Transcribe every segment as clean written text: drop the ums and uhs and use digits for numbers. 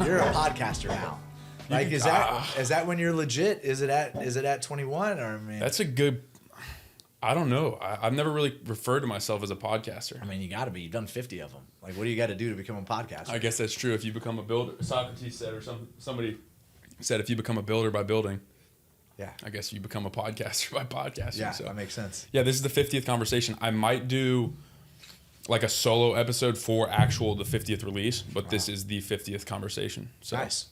You're a podcaster now. Like, is that when you're legit? Is it at 21 or I mean? That's a good. I don't know. I've never really referred to myself as a podcaster. I mean, you got to be. You've done 50 of them. Like, what do you got to do to become a podcaster? I guess that's true. If you become a builder, Socrates said, or somebody said, if you become a builder by building, yeah, I guess you become a podcaster by podcasting. Yeah, so that makes sense. Yeah, this is the 50th conversation. I might do like a solo episode for the 50th release, but this is the 50th conversation. So nice.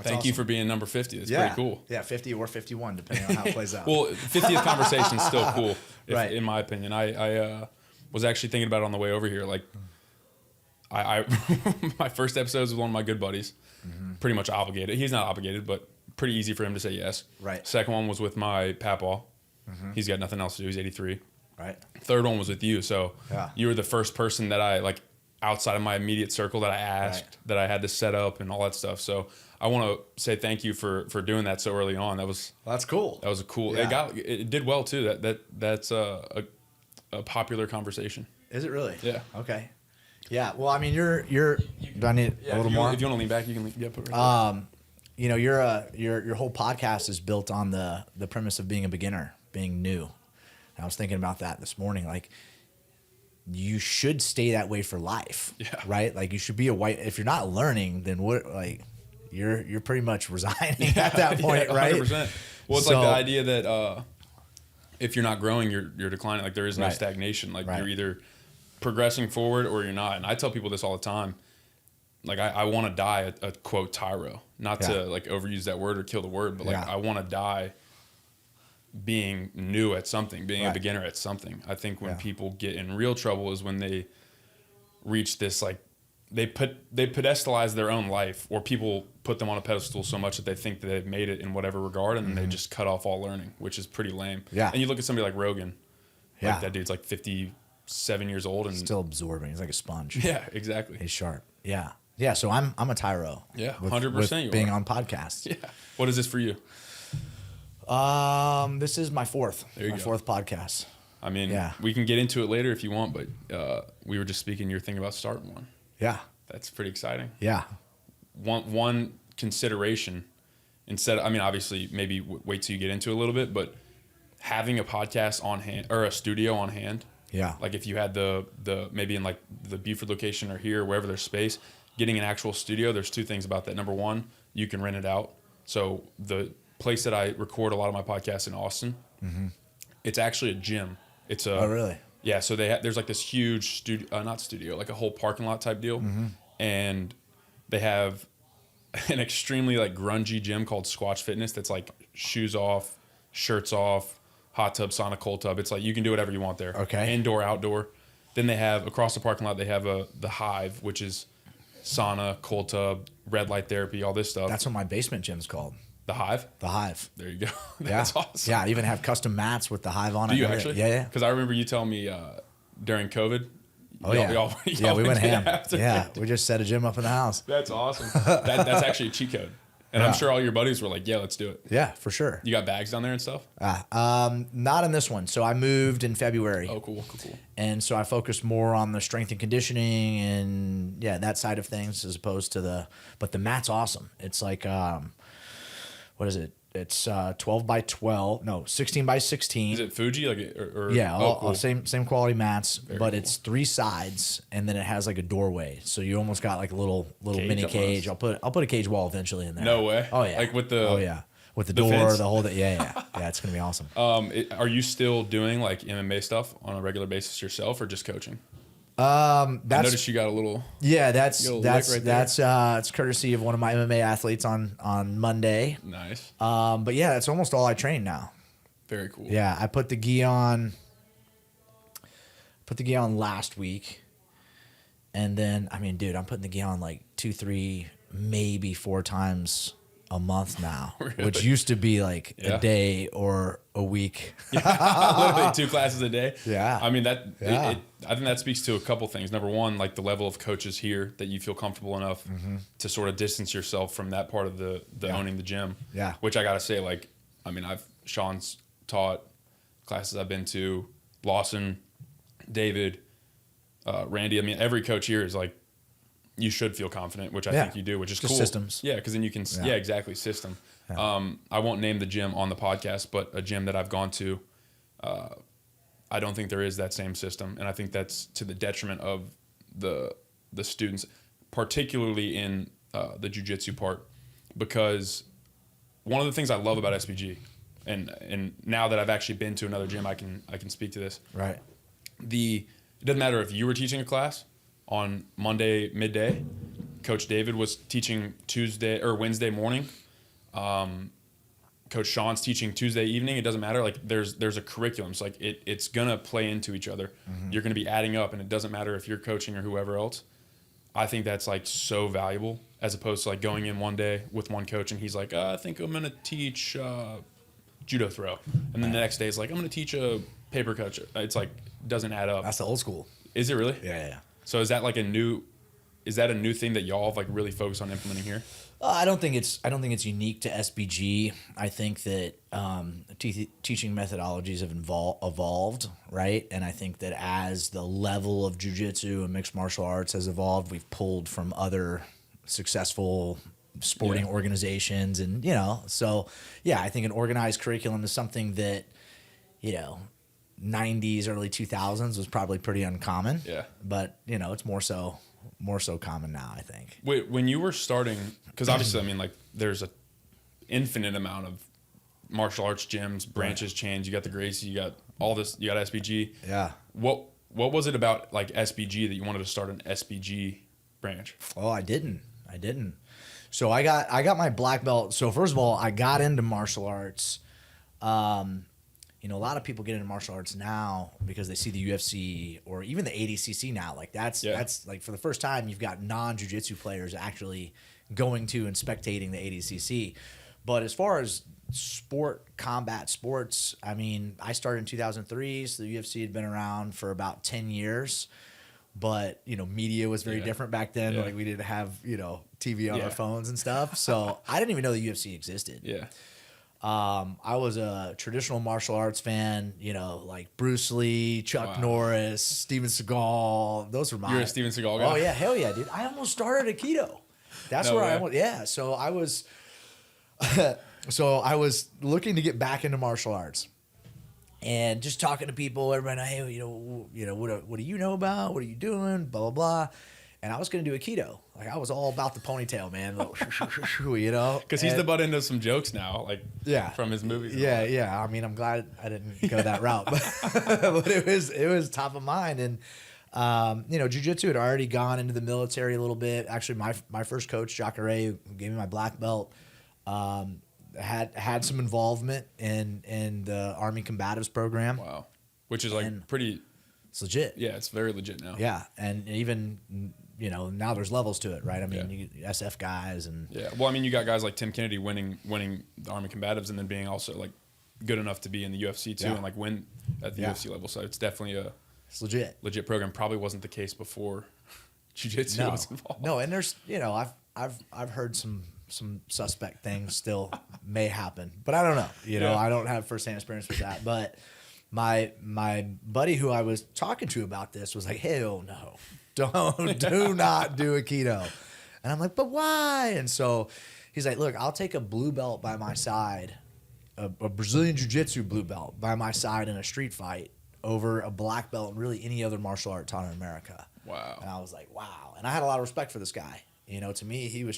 Thank you for being number 50. It's pretty cool. Yeah, 50 or 51, depending on how it plays out. Well, 50th conversation is still cool, right. in my opinion. I was actually thinking about it on the way over here. Like, I my first episode was with one of my good buddies. Mm-hmm. Pretty much obligated. He's not obligated, but pretty easy for him to say yes. Right. Second one was with my papaw. Mm-hmm. He's got nothing else to do. He's 83. Right. Third one was with you. So yeah. You were the first person that I, like, outside of my immediate circle that I asked, that I had to set up and all that stuff. So I want to say thank you for doing that so early on. That's cool. That was a cool. Yeah. It did well too. That's a popular conversation. Is it really? Yeah. Okay. Yeah. Well, I mean, you're. Do I need a little more? If you want to lean back, you can lean. Yeah, put it right there. You know, your whole podcast is built on the premise of being a beginner, being new. And I was thinking about that this morning. Like, you should stay that way for life. Yeah. Right. Like, you should be if you're not learning, then what? Like, you're pretty much resigning at that point, right? 100%. Well, it's like the idea that if you're not growing, you're declining. Like, there is no stagnation. Like, you're either progressing forward or you're not. And I tell people this all the time. Like, I want to die a quote Tyro, not to like overuse that word or kill the word, but like I want to die being new at something, being a beginner at something. I think when people get in real trouble is when they reach this, like, they pedestalize their own life, or people put them on a pedestal so much that they think that they've made it in whatever regard, and then they just cut off all learning, which is pretty lame. Yeah. And you look at somebody like Rogan, like that dude's like 57 years old and still absorbing. He's like a sponge. Yeah, exactly. He's sharp. Yeah. Yeah. So I'm a Tyro. Yeah, 100%. Being on podcasts. Yeah. What is this for you? This is my fourth podcast. I mean, we can get into it later if you want, but we were just speaking. You're thinking about starting one. Yeah, that's pretty exciting. Yeah, one consideration instead. I mean, obviously, maybe wait till you get into it a little bit, but having a podcast on hand or a studio on hand. Yeah, like if you had the maybe in like the Beaufort location or here, wherever there's space, getting an actual studio. There's two things about that. Number one, you can rent it out. So the place that I record a lot of my podcasts in Austin, it's actually a gym. It's a really? Yeah. So there's like this huge studio, not studio, like a whole parking lot type deal, and they have an extremely like grungy gym called Squatch Fitness. That's like shoes off, shirts off, hot tub, sauna, cold tub. It's like you can do whatever you want there. Okay. Indoor, outdoor. Then they have across the parking lot. They have the Hive, which is sauna, cold tub, red light therapy, all this stuff. That's what my basement gym's called. The Hive? The Hive. There you go. That's awesome. Yeah, I even have custom mats with the Hive on it. Do you actually? Yeah. Because I remember you telling me during COVID. Oh, yeah. We went ham. Yeah, we just set a gym up in the house. That's awesome. That's actually a cheat code. And I'm sure all your buddies were like, yeah, let's do it. Yeah, for sure. You got bags down there and stuff? Not in this one. So I moved in February. Oh, cool. And so I focused more on the strength and conditioning and, that side of things as opposed to but the mat's awesome. It's like, what is it? It's 12 by 12. No, 16 by 16. Is it Fuji? Or yeah, cool. same quality mats, but cool. It's 3 sides, and then it has like a doorway. So you almost got like a little mini cage. I'll put a cage wall eventually in there. No way. Oh yeah. Like with the with the door, fence? the whole thing. Yeah. It's gonna be awesome. Are you still doing like MMA stuff on a regular basis yourself, or just coaching? I noticed you got a little. Yeah, that's right it's courtesy of one of my MMA athletes on Monday. Nice. But yeah, that's almost all I train now. Very cool. Yeah, I put the gi on. Last week, and then I mean, dude, I'm putting the gi on like 2, 3, maybe 4 times a month now, really? Which used to be like a day or a week. Literally 2 classes a day. Yeah. I mean, I think that speaks to a couple things. Number one, like the level of coaches here that you feel comfortable enough to sort of distance yourself from that part of the owning the gym. Yeah. Which I got to say, like, I mean, Sean's taught classes I've been to, Lawson, David, Randy. I mean, every coach here is like, you should feel confident, which I think you do, which is just cool. Systems. Yeah, because then you can. Yeah, exactly. System. Yeah. I won't name the gym on the podcast, but a gym that I've gone to, I don't think there is that same system, and I think that's to the detriment of the students, particularly in the jiu-jitsu part, because one of the things I love about SBG, and now that I've actually been to another gym, I can speak to this. Right. It doesn't matter if you were teaching a class on Monday midday, Coach David was teaching Tuesday or Wednesday morning. Coach Sean's teaching Tuesday evening. It doesn't matter. Like there's a curriculum. So like it's gonna play into each other. Mm-hmm. You're gonna be adding up, and it doesn't matter if you're coaching or whoever else. I think that's like so valuable, as opposed to like going in one day with one coach and he's like, I think I'm gonna teach judo throw, and then the next day it's like I'm gonna teach a paper coach. It's like doesn't add up. That's the old school. Is it really? Yeah. So is that like a new thing that y'all have like really focused on implementing here? I don't think it's unique to SBG. I think that teaching methodologies have evolved, right? And I think that as the level of jiu-jitsu and mixed martial arts has evolved, we've pulled from other successful sporting organizations, and so I think an organized curriculum is something that 90s, early 2000s was probably pretty uncommon. Yeah, but it's more so common now, I think. Wait, when you were starting, because obviously, I mean, like, there's a infinite amount of martial arts gyms, branches, chains. You got the Gracie, you got all this, you got SBG. Yeah. What was it about like SBG that you wanted to start an SBG branch? Oh, I didn't. So I got my black belt. So first of all, I got into martial arts. A lot of people get into martial arts now because they see the UFC or even the ADCC now. Like that's like for the first time, you've got non-jiu-jitsu players actually going to and spectating the ADCC. But as far as combat sports, I mean, I started in 2003, so the UFC had been around for about 10 years. But, media was very different back then. Yeah. Like we didn't have, TV on our phones and stuff. So I didn't even know the UFC existed. Yeah. I was a traditional martial arts fan, like Bruce Lee, Chuck Norris, Steven Seagal. Those were mine. You're a Steven Seagal guy? Oh, yeah. Hell yeah, dude. I almost started Aikido. That's where I went. Yeah. So I was looking to get back into martial arts. And just talking to people, everybody, hey, what do you know about? What are you doing? Blah, blah, blah. And I was going to do Aikido. Like, I was all about the ponytail, man. Like, Because he's the butt end of some jokes now, like, from his movies. Yeah. I mean, I'm glad I didn't go that route. But it was top of mind. And, jiu-jitsu had already gone into the military a little bit. Actually, my first coach, Jacare, who gave me my black belt, had some involvement in the Army Combatives program. Wow. Which is it's legit. Yeah, it's very legit now. Yeah. And even, now there's levels to it, right? I mean, you get SF guys and... Yeah. Well, I mean, you got guys like Tim Kennedy winning the Army Combatives and then being also, like, good enough to be in the UFC, too, and, like, win at the UFC level. So it's definitely it's legit program. Probably wasn't the case before jiu-jitsu was involved. No, and there's, I've heard some suspect things still may happen, but I don't know. I don't have firsthand experience with that. But my buddy who I was talking to about this was like, hell no, do not do Aikido. And I'm like, but why? And so he's like, look, I'll take a blue belt by my side, a Brazilian Jiu-Jitsu blue belt by my side in a street fight over a black belt and really any other martial art taught in America. Wow. And I was like, wow. And I had a lot of respect for this guy. To me, he was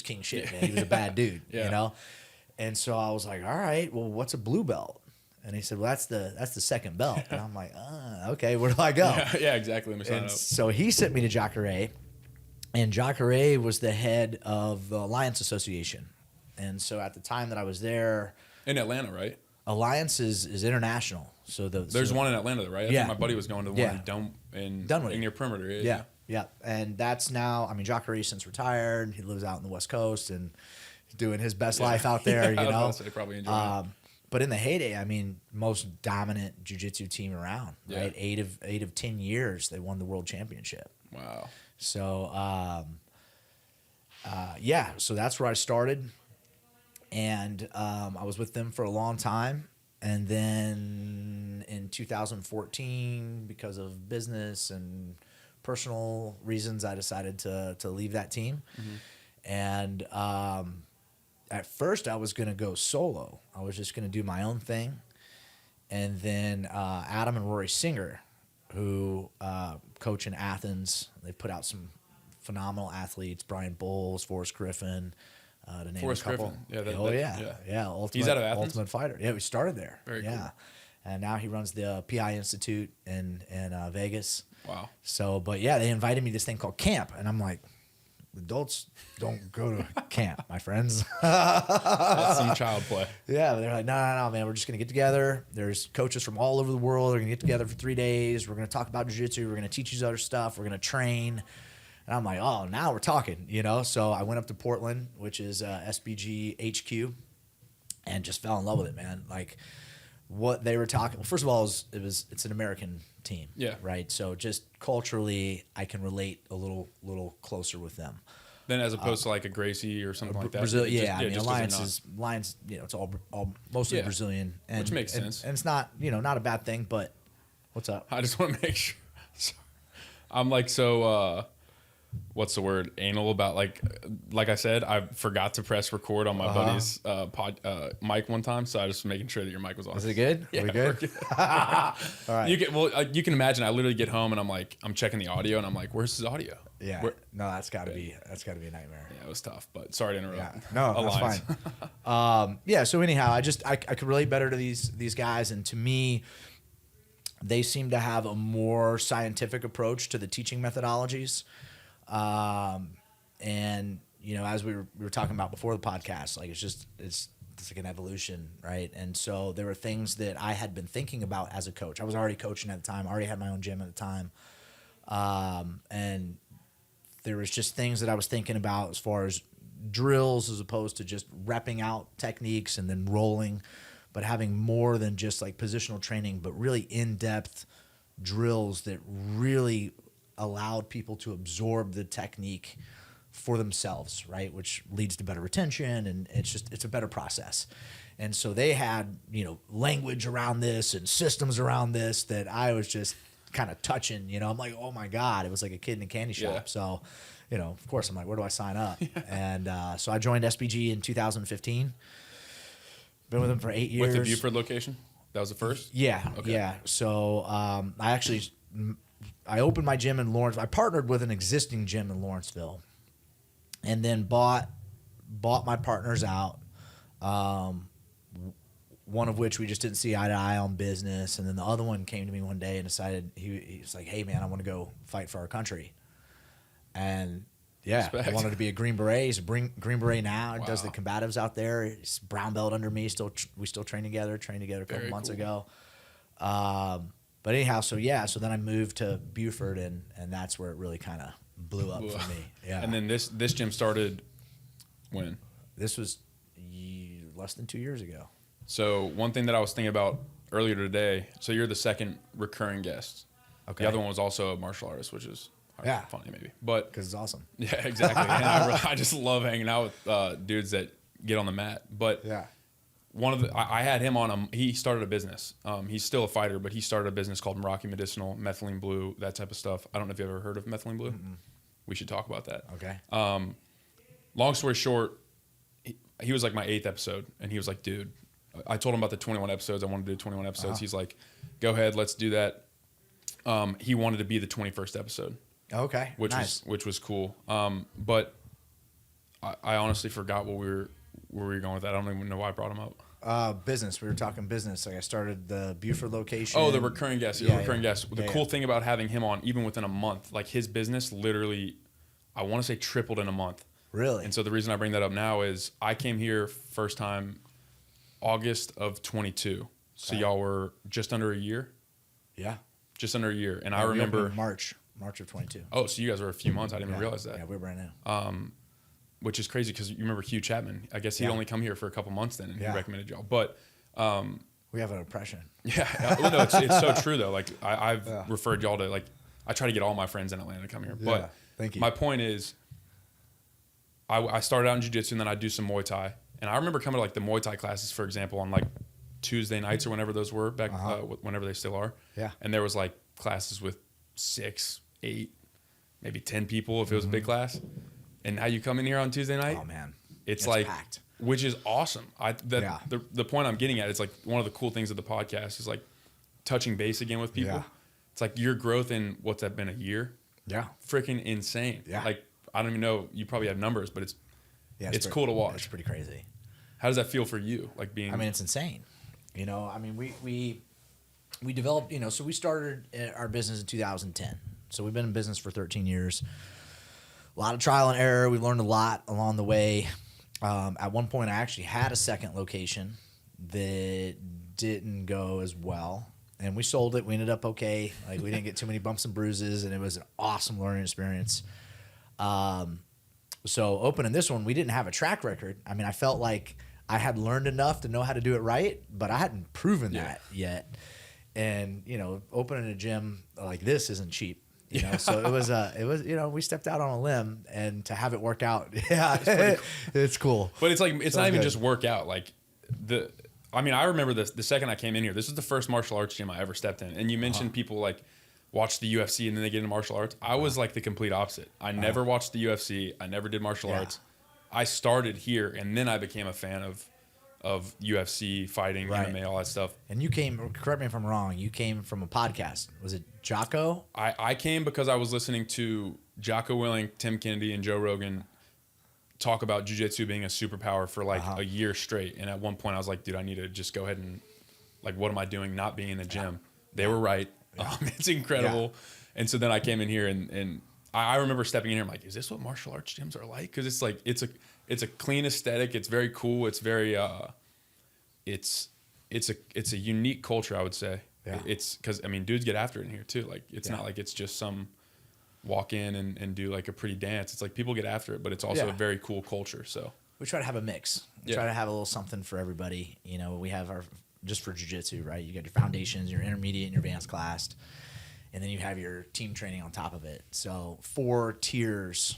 king shit, man. He was a bad dude, And so I was like, all right, well, what's a blue belt? And he said, well, that's the second belt. And I'm like, okay, where do I go? Yeah, exactly. And so he sent me to Jacare, and Jacare was the head of the Alliance Association. And so at the time that I was there, in Atlanta, right? Alliance is international. So there's one in Atlanta, right? I think my buddy was going to the one in Dunwoody near Perimeter. Yeah. And that's now, I mean, Jacare since retired. He lives out in the West Coast and doing his best life out there, I was about to say, probably enjoying it. But in the heyday, I mean, most dominant jiu-jitsu team around, right? 8 of 10 years, they won the world championship. Wow. So, so that's where I started. And I was with them for a long time. And then in 2014, because of business and personal reasons, I decided to leave that team. And at first, I was going to go solo. I was just going to do my own thing. And then Adam and Rory Singer, who coach in Athens, they put out some phenomenal athletes: Brian Bowles, Forrest Griffin, to name Forrest a couple. Griffin. Yeah. Ultimate, he's out of Athens? Ultimate Fighter. Yeah, we started there. Very cool. And now he runs the PI Institute in Vegas. Wow. So, but yeah, they invited me to this thing called camp, and I'm like, adults don't go to camp, my friends. That's some child play. Yeah, they're like, no, man, we're just gonna get together. There's coaches from all over the world. They're gonna get together for 3 days. We're gonna talk about jiu-jitsu. We're gonna teach you other stuff. We're gonna train. And I'm like, oh, now we're talking, you know? So I went up to Portland, which is SBG HQ, and just fell in love with it, man. Like, what they were talking. Well, first of all, it's an American team, right? So just culturally, I can relate a little closer with them. Then, as opposed to like a Gracie or something like that. Brazil, Alliance, you know, it's all mostly Brazilian, and, which makes sense. And it's not, you know, not a bad thing. But what's up? I just want to make sure. I'm like so. What's the word? Anal about like I said, I forgot to press record on my buddy's mic one time, so I was just making sure that your mic was on. Is it good? Yeah, we good? All right. You can imagine. I literally get home and I'm checking the audio and I'm like, where's his audio? Yeah. No, that's got to be a nightmare. Yeah, it was tough, but sorry to interrupt. Yeah. No, that's fine. Yeah. So anyhow, I could relate better to these guys, and to me, they seem to have a more scientific approach to the teaching methodologies. And you know, as we were talking about before the podcast, like it's like an evolution, right? And so there were things that I had been thinking about as a coach. I was already coaching at the time, already had my own gym at the time. And there was just things that I was thinking about as far as drills, as opposed to just repping out techniques and then rolling, but having more than just like positional training, but really in-depth drills that really allowed people to absorb the technique for themselves, right? Which leads to better retention, and it's a better process. And so they had, you know, language around this and systems around this that I was just kind of touching, you know. I'm like, oh my God, it was like a kid in a candy shop. Yeah. So, you know, of course I'm like, where do I sign up? And so I joined SBG in 2015. Been with them for 8 years. With the Buford location? That was the first? Yeah. Okay. Yeah. So I opened my gym in Lawrence. I partnered with an existing gym in Lawrenceville, and then bought my partners out. One of which we just didn't see eye to eye on business, and then the other one came to me one day and decided he was like, "Hey man, I want to go fight for our country." And yeah, I wanted to be a Green Beret. He's a Green Beret now. Wow. Does the combatives out there. He's brown belt under me. We still train together a couple months ago. But anyhow, so then I moved to Buford, and that's where it really kind of blew up for me. Yeah. And then this gym started when? This was less than 2 years ago. So one thing that I was thinking about earlier today, so you're the second recurring guest. Okay. The other one was also a martial artist, which is funny maybe. But because it's awesome. Yeah, exactly. And I just love hanging out with dudes that get on the mat. But yeah. I had him on. He started a business. He's still a fighter, but he started a business called Meraki Medicinal, Methylene Blue, that type of stuff. I don't know if you've ever heard of Methylene Blue. Mm-mm. We should talk about that. Okay. Long story short, he was like my 8th episode, and he was like, dude, I told him about the 21 episodes. I wanted to do 21 episodes. Uh-huh. He's like, go ahead, let's do that. He wanted to be the 21st episode. Okay. Which was cool. But I honestly forgot where we were going with that. I don't even know why I brought him up. Business. We were talking business. Like I started the Buford location. Oh, the recurring guest. Guest. The cool thing about having him on, even within a month, like his business literally, I want to say tripled in a month. Really? And so the reason I bring that up now is I came here first time August of 22. So y'all were just under a year? Yeah. Just under a year. And I remember March of 22. Oh, so you guys were a few months. I didn't even realize that. Yeah, we're brand new. Which is crazy because you remember Hugh Chapman. I guess he'd only come here for a couple months then, and he recommended y'all. But we have an impression. Yeah, no, it's so true though. Like I've referred y'all to, like, I try to get all my friends in Atlanta to come here. But thank you. My point is, I started out in jiu-jitsu, and then I do some Muay Thai. And I remember coming to like the Muay Thai classes, for example, on like Tuesday nights or whenever those were back, whenever they still are. Yeah. And there was like classes with 6, 8, maybe 10 people if it was a big class. And now you come in here on Tuesday night. Oh man, it's like packed. Which is awesome. The point I'm getting at is like one of the cool things of the podcast is like touching base again with people. Yeah. It's like your growth in what's that been, a year? Yeah, freaking insane. Yeah, like I don't even know. You probably have numbers, but it's cool to watch. It's pretty crazy. How does that feel for you? Like being. I mean, it's insane. You know, I mean, we developed. You know, so we started our business in 2010. So we've been in business for 13 years. A lot of trial and error. We learned a lot along the way. At one point, I actually had a second location that didn't go as well, and we sold it. We ended up okay. Like we didn't get too many bumps and bruises, and it was an awesome learning experience. So opening this one, we didn't have a track record. I mean, I felt like I had learned enough to know how to do it right, but I hadn't proven that yet. And you know, opening a gym like this isn't cheap. You know, so it was, you know, we stepped out on a limb, and to have it work out, it's cool. But it's like, it's not even just work out. Like I mean, I remember the second I came in here, this is the first martial arts gym I ever stepped in. And you mentioned people like watch the UFC and then they get into martial arts. I was like the complete opposite. I never watched the UFC. I never did martial arts. I started here, and then I became a fan of UFC, fighting, MMA, all that stuff. And you came, correct me if I'm wrong, you came from a podcast. Was it Jocko? I came because I was listening to Jocko Willink, Tim Kennedy, and Joe Rogan talk about jiu-jitsu being a superpower for like a year straight. And at one point I was like, dude, I need to just go ahead and like, what am I doing not being in the gym? They were right. It's incredible. And so then I came in here and I remember stepping in here. I'm like, is this what martial arts gyms are like? Because it's like it's a clean aesthetic. It's very cool. It's very it's a unique culture, I would say. Yeah. It's because I mean, dudes get after it in here too. Like it's not like it's just some walk in and do like a pretty dance. It's like people get after it, but it's also a very cool culture. So we try to have a mix. We try to have a little something for everybody. You know, we have our just for jiu-jitsu, right? You got your foundations, your intermediate, and your advanced class. And then you have your team training on top of it. So 4 tiers,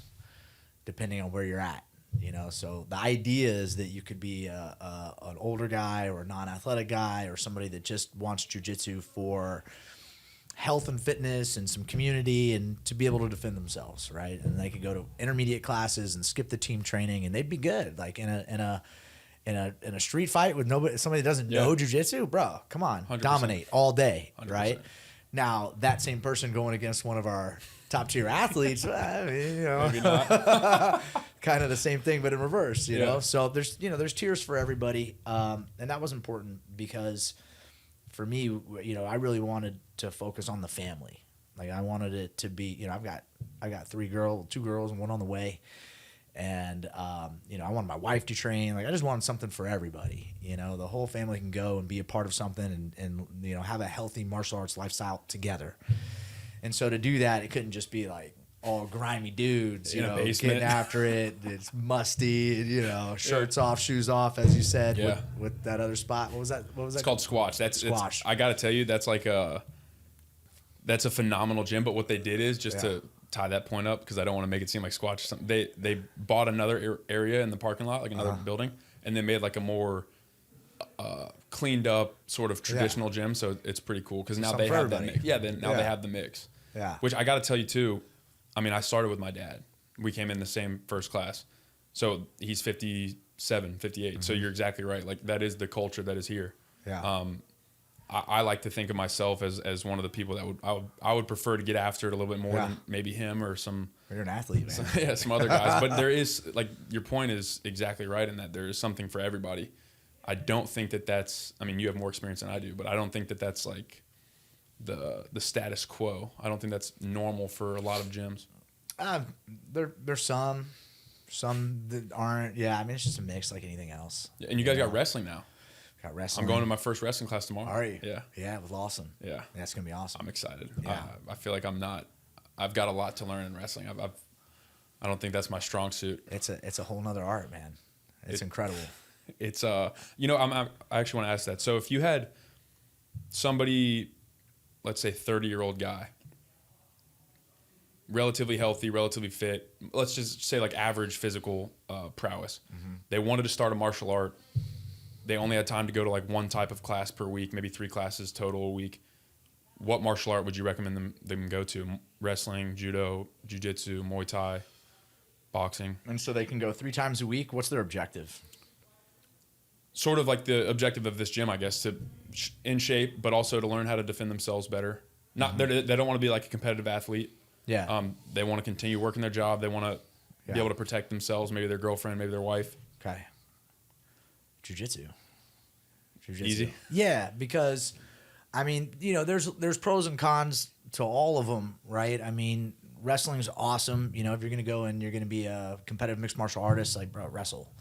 depending on where you're at. You know, so the idea is that you could be an older guy or a non-athletic guy or somebody that just wants jiu-jitsu for health and fitness and some community and to be able to defend themselves, right? And they could go to intermediate classes and skip the team training and they'd be good. Like in a street fight with somebody that doesn't know jiu-jitsu, bro, come on, 100%. Dominate all day, 100%. Right? Now, that same person going against one of our top-tier athletes, I mean, you know, maybe not. Kind of the same thing, but in reverse, you know? So there's tiers for everybody. And that was important because for me, you know, I really wanted to focus on the family. Like I wanted it to be, you know, I got 2 girls and 1 on the way. And, you know, I wanted my wife to train. Like I just wanted something for everybody, you know, the whole family can go and be a part of something and you know, have a healthy martial arts lifestyle together. And so to do that, it couldn't just be like all grimy dudes, you know, getting after it. It's musty, you know, shirts off, shoes off, as you said, with that other spot. What was that? It's called Squatch. That's Squatch. I got to tell you, that's a phenomenal gym. But what they did is just to tie that point up, because I don't want to make it seem like Squatch or something. They bought another area in the parking lot, like another building, and they made like a more cleaned up sort of traditional gym. So it's pretty cool because now they have that mix. They have the mix. Yeah. Which I got to tell you too. I mean, I started with my dad. We came in the same first class. So he's 57, 58. Mm-hmm. So you're exactly right. Like that is the culture that is here. Yeah. I like to think of myself as one of the people that I would prefer to get after it a little bit more than maybe him or some. You're an athlete, man. Some other guys. But there is, like, your point is exactly right in that there is something for everybody. I don't think that's. I mean, you have more experience than I do, but I don't think that's like the status quo. I don't think that's normal for a lot of gyms. There's some that aren't. Yeah, I mean, it's just a mix like anything else. Yeah, and you guys got wrestling now. Got wrestling. I'm going to my first wrestling class tomorrow. Are you? Yeah. Yeah, it was awesome. Yeah. That's going to be awesome. I'm excited. Yeah. I feel like I've got a lot to learn in wrestling. I don't think that's my strong suit. It's a whole nother art, man. It's incredible. It's you know, I actually want to ask that. So if you had somebody, let's say 30-year-old guy, relatively healthy, relatively fit, let's just say like average physical prowess. Mm-hmm. They wanted to start a martial art. They only had time to go to like 1 type of class per week, maybe 3 classes total a week. What martial art would you recommend them go to? wrestling, judo, jiu-jitsu, Muay Thai, boxing. And so they can go 3 times a week. What's their objective? Sort of like the objective of this gym, I guess, to in shape, but also to learn how to defend themselves better. Not they don't want to be like a competitive athlete. Yeah. They want to continue working their job. They want to be able to protect themselves, maybe their girlfriend, maybe their wife. Okay. Jiu-jitsu. Easy. Yeah, because I mean, you know, there's pros and cons to all of them, right? I mean, wrestling's awesome. You know, if you're going to go and you're going to be a competitive mixed martial artist, like, bro, wrestle.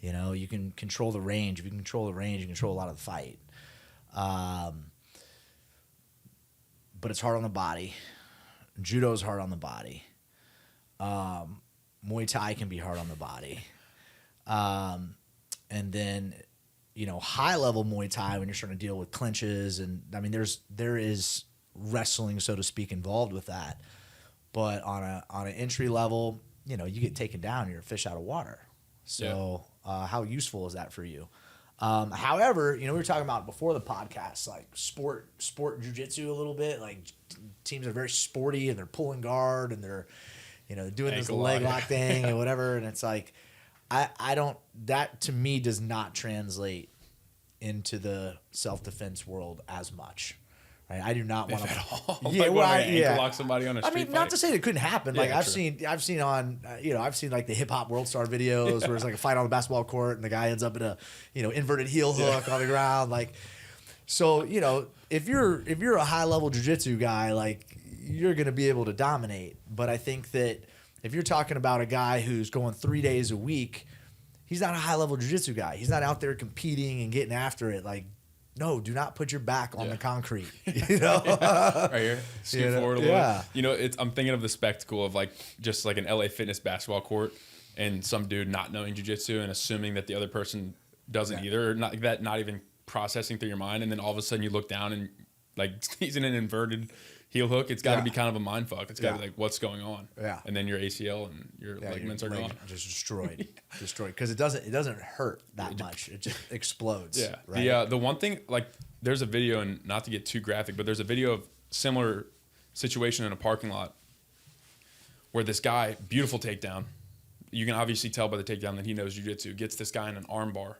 You know, you can control the range. If you can control the range, you can control a lot of the fight. But it's hard on the body. Judo's hard on the body. Muay Thai can be hard on the body. And then, you know, high level Muay Thai, when you're starting to deal with clinches, and I mean, there is wrestling, so to speak, involved with that. But on an entry level, you know, you get taken down, you're a fish out of water. So how useful is that for you? However, you know, we were talking about before the podcast, like sport jiu-jitsu a little bit, like teams are very sporty and they're pulling guard and they're, you know, doing this leg lock thing and whatever. And it's like, I don't, that to me does not translate into the self-defense world as much. Right? I do not want to. At all. Yeah, like, well, ankle lock somebody on a street I mean, fight. not to say it couldn't happen. Like Yeah, I've seen on, you know, I've seen like the hip hop world star videos where it's like a fight on the basketball court and the guy ends up in a, you know, inverted heel hook on the ground. Like, so, you know, if you're a high level jiu-jitsu guy, like you're going to be able to dominate. But I think that if you're talking about a guy who's going 3 days a week, he's not a high level jiu-jitsu guy. He's not out there competing and getting after it. Like, no, do not put your back on the concrete. You know, right here, scoot forward a little. Yeah. You know, I'm thinking of the spectacle of like just like an LA Fitness basketball court and some dude not knowing jiu-jitsu and assuming that the other person doesn't either, or not even processing through your mind, and then all of a sudden you look down and like he's in an inverted heel hook. It's got to be kind of a mind fuck. It's got to be like, what's going on? Yeah. And then your ACL and your ligaments are gone. Just destroyed. Destroyed. Because it doesn't hurt that much. It just explodes. Yeah. Right? The one thing, like, there's a video, and not to get too graphic, but there's a video of similar situation in a parking lot where this guy, beautiful takedown. You can obviously tell by the takedown that he knows jiu-jitsu, gets this guy in an arm bar,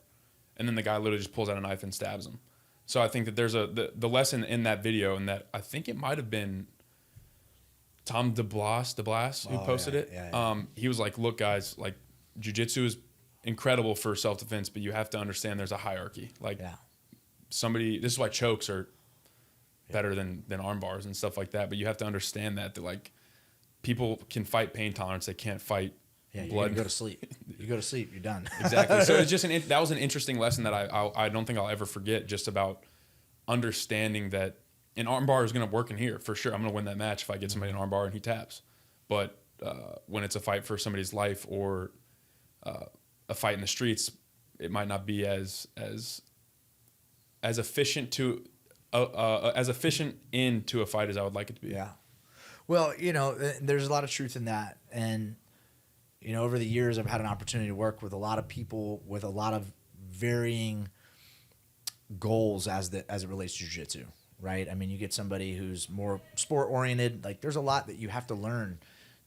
and then the guy literally just pulls out a knife and stabs him. So I think that there's the lesson in that video, and that I think it might have been Tom DeBlas who posted it. Yeah. He was like, look, guys, like jiu-jitsu is incredible for self-defense, but you have to understand there's a hierarchy. Like this is why chokes are better than arm bars and stuff like that. But you have to understand that like people can fight pain tolerance. They can't fight blood. You go to sleep. You go to sleep. You're done. Exactly. So it's just that was an interesting lesson that I don't think I'll ever forget. Just about understanding that an arm bar is going to work in here for sure. I'm going to win that match if I get somebody an arm bar and he taps. But when it's a fight for somebody's life or a fight in the streets, it might not be as efficient into a fight as I would like it to be. Yeah. Well, you know, there's a lot of truth in that, and you know, over the years, I've had an opportunity to work with a lot of people with a lot of varying goals as it relates to jiu-jitsu, right? I mean, you get somebody who's more sport-oriented. Like, there's a lot that you have to learn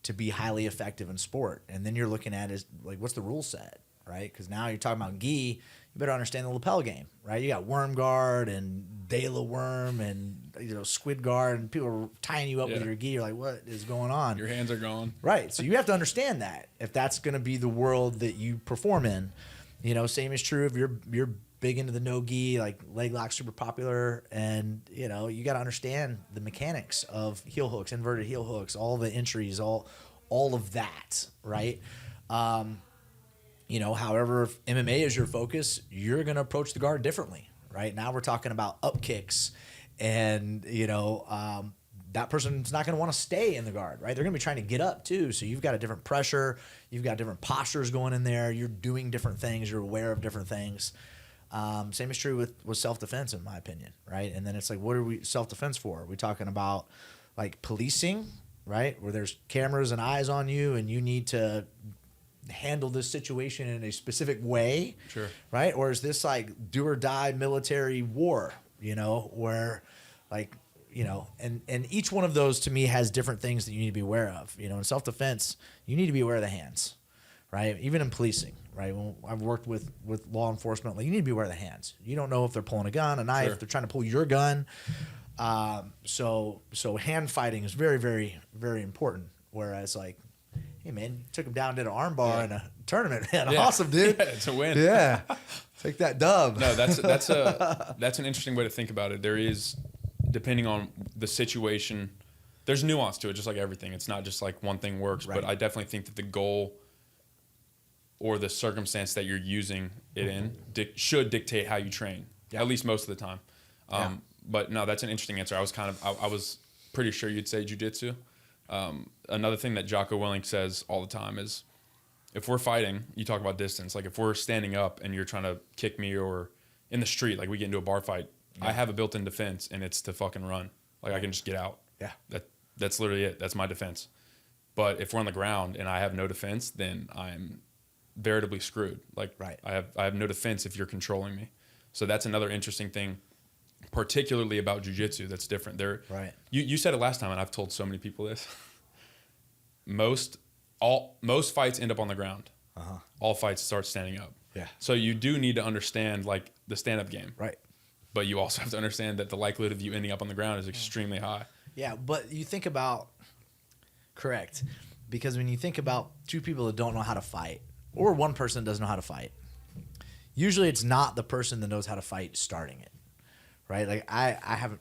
to be highly effective in sport. And then you're looking at is like, what's the rule set, right? Because now you're talking about gi. You better understand the lapel game, right? You got worm guard and de la worm and, you know, squid guard, and people are tying you up with your gi. You're like, what is going on? Your hands are gone. Right. So you have to understand that if that's going to be the world that you perform in. You know, same is true if you're big into the no gi, like leg lock, super popular, and you know, you got to understand the mechanics of heel hooks, inverted heel hooks, all the entries, all of that, right? You know, however, if MMA is your focus, you're going to approach the guard differently, right? Now we're talking about up kicks, and, you know, that person's not going to want to stay in the guard, right? They're going to be trying to get up too. So you've got a different pressure. You've got different postures going in there. You're doing different things. You're aware of different things. Same is true with self-defense, in my opinion, right? And then it's like, what are we self-defense for? Are we talking about like policing, right? Where there's cameras and eyes on you and you need to handle this situation in a specific way, sure, right? Or is this like do or die military war, you know, where like you know, and each one of those to me has different things that you need to be aware of. You know, in self-defense, you need to be aware of the hands, right? Even in policing, right? When I've worked with law enforcement, like you need to be aware of the hands. You don't know if they're pulling a gun, a knife, they're trying to pull your gun. So hand fighting is very, very, very important. Whereas like, hey man, you took him down, did an arm bar in a tournament, man. Awesome, dude. Yeah, it's a win. Yeah. Take that dub. No, that's an interesting way to think about it. There is, depending on the situation, there's nuance to it, just like everything. It's not just like one thing works, but I definitely think that the goal or the circumstance that you're using it in should dictate how you train, at least most of the time. But no, that's an interesting answer. I was pretty sure you'd say jiu-jitsu. Another thing that Jocko Willink says all the time is, if we're fighting, you talk about distance. Like if we're standing up and you're trying to kick me, or in the street, like we get into a bar fight, I have a built-in defense, and it's to fucking run. Like I can just get out. Yeah. That's literally it. That's my defense. But if we're on the ground and I have no defense, then I'm veritably screwed. Like I have no defense if you're controlling me. So that's another interesting thing, particularly about jiu-jitsu, that's different. You said it last time, and I've told so many people this. Most fights end up on the ground. All fights start standing up. Yeah. So you do need to understand like the stand-up game. Right. But you also have to understand that the likelihood of you ending up on the ground is extremely high. Yeah, but you think about correct. Because when you think about two people that don't know how to fight, or one person that doesn't know how to fight, usually it's not the person that knows how to fight starting it. Right? Like I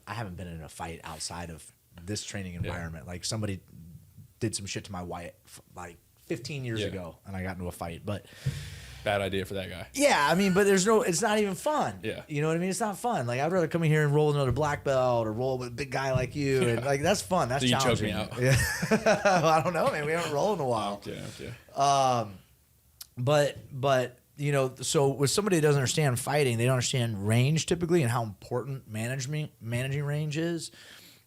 haven't been in a fight outside of this training environment. Like somebody did some shit to my wife like 15 years ago, and I got into a fight. But bad idea for that guy. Yeah, I mean, but it's not even fun. Yeah, you know what I mean? It's not fun. Like I'd rather come in here and roll another black belt or roll with a big guy like you, and like that's fun. That's challenging. You choke me out. Yeah, well, I don't know, man. We haven't rolled in a while. Okay. But you know, so with somebody that doesn't understand fighting, they don't understand range typically and how important managing range is,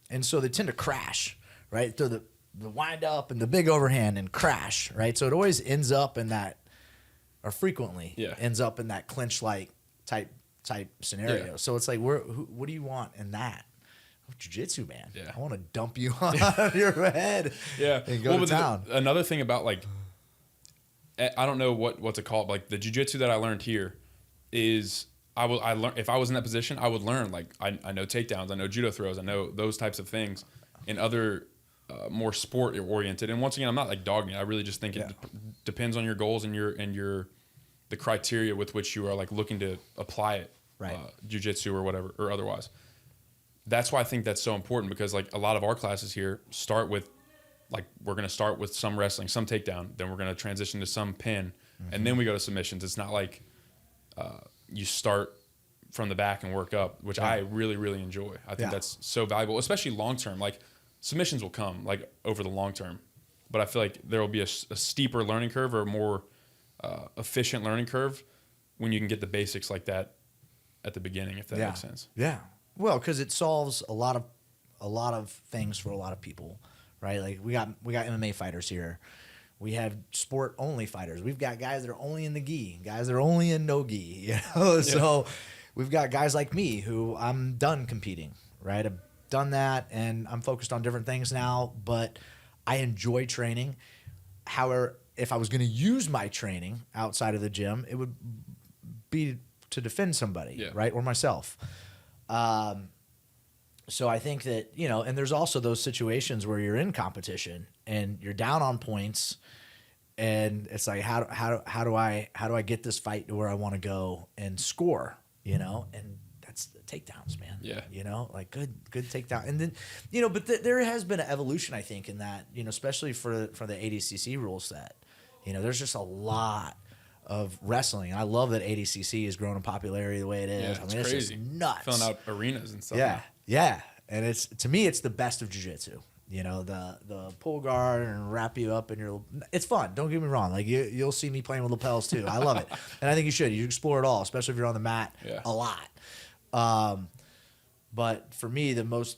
and so they tend to crash, right? Through the wind up and the big overhand and crash, right? So it always ends up in that, or frequently ends up in that clinch-like type scenario. Yeah. So it's like, what do you want in that? Oh, jiu-jitsu, man. Yeah. I want to dump you on your head and go to town. Another thing about like, I don't know what to call it. Like the jiu-jitsu that I learned here is I learn if I was in that position, I would learn like I know takedowns, I know judo throws, I know those types of things. In other more sport oriented, and once again, I'm not like dogging it. I really just think it depends on your goals and the criteria with which you are like looking to apply it, jiu-jitsu or whatever or otherwise. That's why I think that's so important, because like a lot of our classes here start with like we're going to start with some wrestling, some takedown, then we're going to transition to some pin, and then we go to submissions. It's not like you start from the back and work up, which I really, really enjoy. I think that's so valuable, especially long term. Like submissions will come like over the long term, but I feel like there will be a steeper learning curve or a more efficient learning curve when you can get the basics like that at the beginning, if that makes sense. Yeah. Well, because it solves a lot of things for a lot of people. Right, like we got MMA fighters here. We have sport only fighters. We've got guys that are only in the gi, guys that are only in no gi. You know, so we've got guys like me who I'm done competing. Right, I've done that, and I'm focused on different things now. But I enjoy training. However, if I was going to use my training outside of the gym, it would be to defend somebody, right, or myself. So I think that, you know, and there's also those situations where you're in competition and you're down on points, and it's like how do I get this fight to where I want to go and score, you know? And that's the takedowns, man. Yeah. You know, like good takedown. And then, you know, but there has been an evolution, I think, in that, you know, especially for the ADCC rule set. You know, there's just a lot of wrestling. I love that ADCC is growing in popularity the way it is. Yeah, I mean, it's crazy. Just nuts. Filling out arenas and stuff. Yeah. Yeah. And it's, to me, it's the best of jiu-jitsu. You know, the pull guard and wrap you up in your, it's fun. Don't get me wrong. Like you'll see me playing with lapels too. I love it. And I think you should. You explore it all, especially if you're on the mat a lot. But for me, the most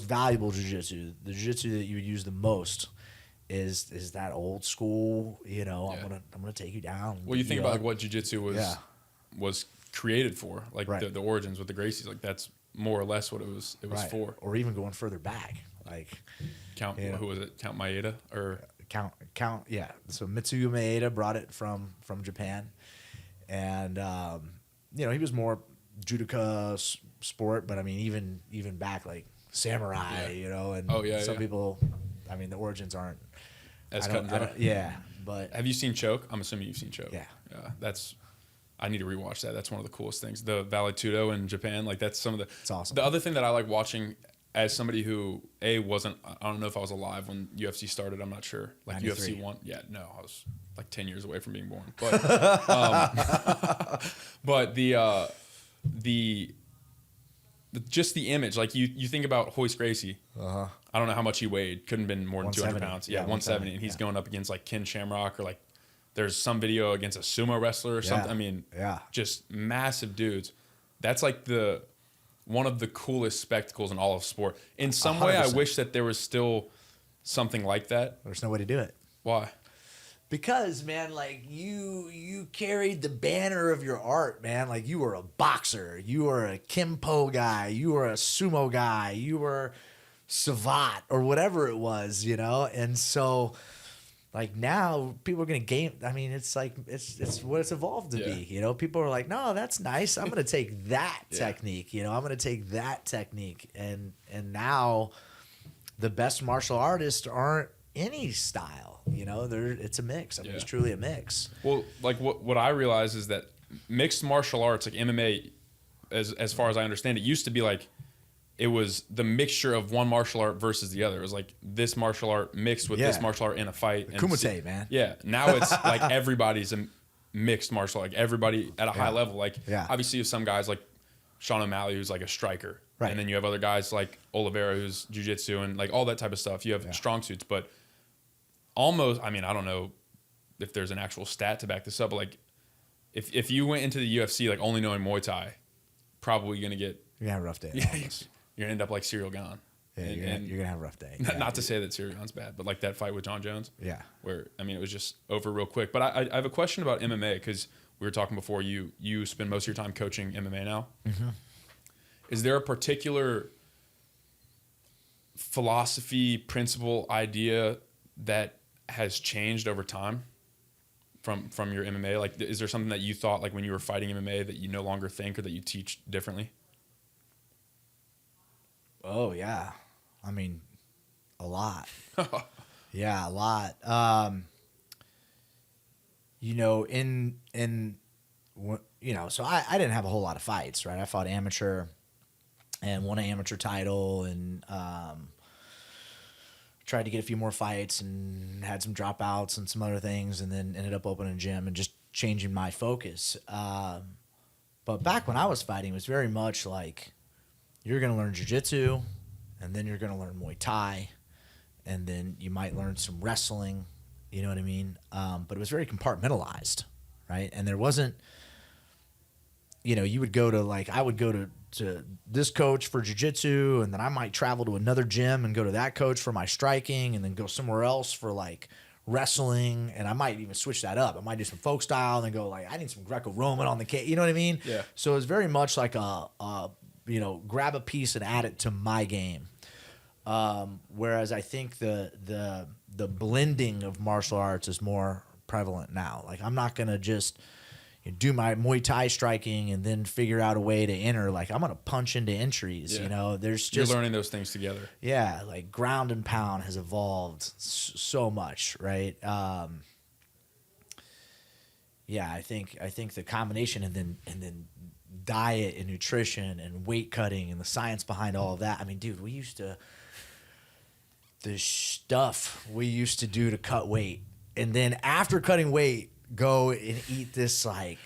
valuable jiu-jitsu, the jiu-jitsu that you would use the most is that old school, you know, I'm gonna take you down. Well, you think about like what jiu-jitsu was created for, like the origins with the Gracies, like that's more or less what it was for. Or even going further back, like who was it? Count Maeda or count yeah. So Mitsuyo Maeda brought it from Japan, and he was more judoka sport, but I mean even back like samurai, and some people, I mean the origins aren't as cut and dry. But have you seen Choke? I'm assuming you've seen Choke. Yeah. I need to rewatch that. That's one of the coolest things. The Vale Tudo in Japan, like that's some of the. It's awesome. The other thing that I like watching as somebody who wasn't. I don't know if I was alive when UFC started. I'm not sure. Like 93. UFC 1. Yeah, no, I was like 10 years away from being born. But but just the image, like you think about Hoist Gracie. Uh-huh. I don't know how much he weighed. Couldn't have been more than 200 pounds. Yeah, 170, and he's going up against like Ken Shamrock or like. There's some video against a sumo wrestler or something. I mean, just massive dudes. That's like one of the coolest spectacles in all of sport. In some 100%. Way, I wish that there was still something like that. There's no way to do it. Why? Because, man, like you carried the banner of your art, man. Like you were a boxer, you were a Kimpo guy, you were a sumo guy, you were Savat or whatever it was, and so. Like now, people are gonna game. I mean, it's like it's what it's evolved to be. People are like, no, that's nice. I'm gonna take that technique. I'm gonna take that technique. And now, the best martial artists aren't any style. It's a mix. I mean, it's truly a mix. Well, like what I realize is that mixed martial arts, like MMA, as far as I understand it, used to be like. It was the mixture of one martial art versus the other. It was like this martial art mixed with this martial art in a fight. Kumite, man. Yeah. Now it's like everybody's a mixed martial art. Like everybody at a high level. Like obviously you have some guys like Sean O'Malley who's like a striker. Right. And then you have other guys like Oliveira who's jiu-jitsu and like all that type of stuff. You have strong suits. But almost, I mean, I don't know if there's an actual stat to back this up. But like if you went into the UFC like only knowing Muay Thai, probably going to get... You're going to have a rough day. You're going to end up like Cyril Gane. Yeah, you're going to have a rough day. Not to say that Cyril Gane's bad, but like that fight with John Jones. Yeah. Where, I mean, it was just over real quick. But I have a question about MMA because we were talking before. You spend most of your time coaching MMA now. Mm-hmm. Is there a particular philosophy, principle, idea that has changed over time from your MMA? Like, is there something that you thought like when you were fighting MMA that you no longer think or that you teach differently? Oh, yeah. I mean, a lot. Yeah, a lot. So I didn't have a whole lot of fights, right? I fought amateur and won an amateur title and tried to get a few more fights and had some dropouts and some other things and then ended up opening a gym and just changing my focus. But back when I was fighting, it was very much like, you're going to learn jiu-jitsu, and then you're going to learn Muay Thai, and then you might learn some wrestling, you know what I mean? But it was very compartmentalized, right? And there wasn't, you would go to, like, I would go to this coach for jiu-jitsu, and then I might travel to another gym and go to that coach for my striking, and then go somewhere else for, like, wrestling, and I might even switch that up. I might do some folk style, and then go, like, I need some Greco-Roman on the cage, you know what I mean? Yeah. So it was very much like grab a piece and add it to my game. Whereas I think the blending of martial arts is more prevalent now. Like, I'm not going to just do my Muay Thai striking and then figure out a way to enter. Like, I'm going to punch into entries, there's just... You're learning those things together. Yeah, like ground and pound has evolved so much, right? I think the combination and then diet and nutrition and weight cutting and the science behind all of that. I mean, dude, the stuff we used to do to cut weight, and then after cutting weight, go and eat this like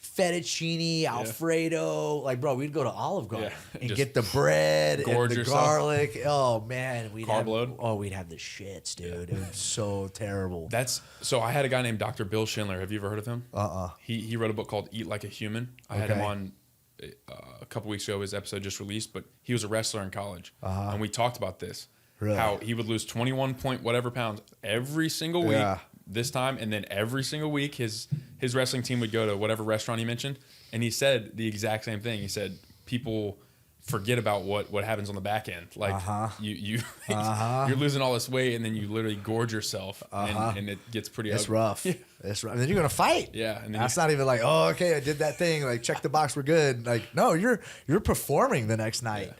fettuccine Alfredo. Like, bro, we'd go to Olive Garden and get the bread and the garlic. Oh man, we'd have the shits, dude. It was so terrible. So I had a guy named Dr. Bill Schindler. Have you ever heard of him? He wrote a book called Eat Like a Human. I had him on a couple weeks ago. His episode just released, but he was a wrestler in college, and we talked about this. Really? How he would lose 21 point whatever pounds every single week this time, and then every single week his wrestling team would go to whatever restaurant he mentioned, and he said the exact same thing. He said people forget about what happens on the back end. Like you're losing all this weight and then you literally gorge yourself and it gets pretty ugly. It's rough. It's rough. And then you're going to fight. Yeah. And then that's not even like, oh, okay, I did that thing. Like, check the box, we're good. Like, no, you're performing the next night. Yeah.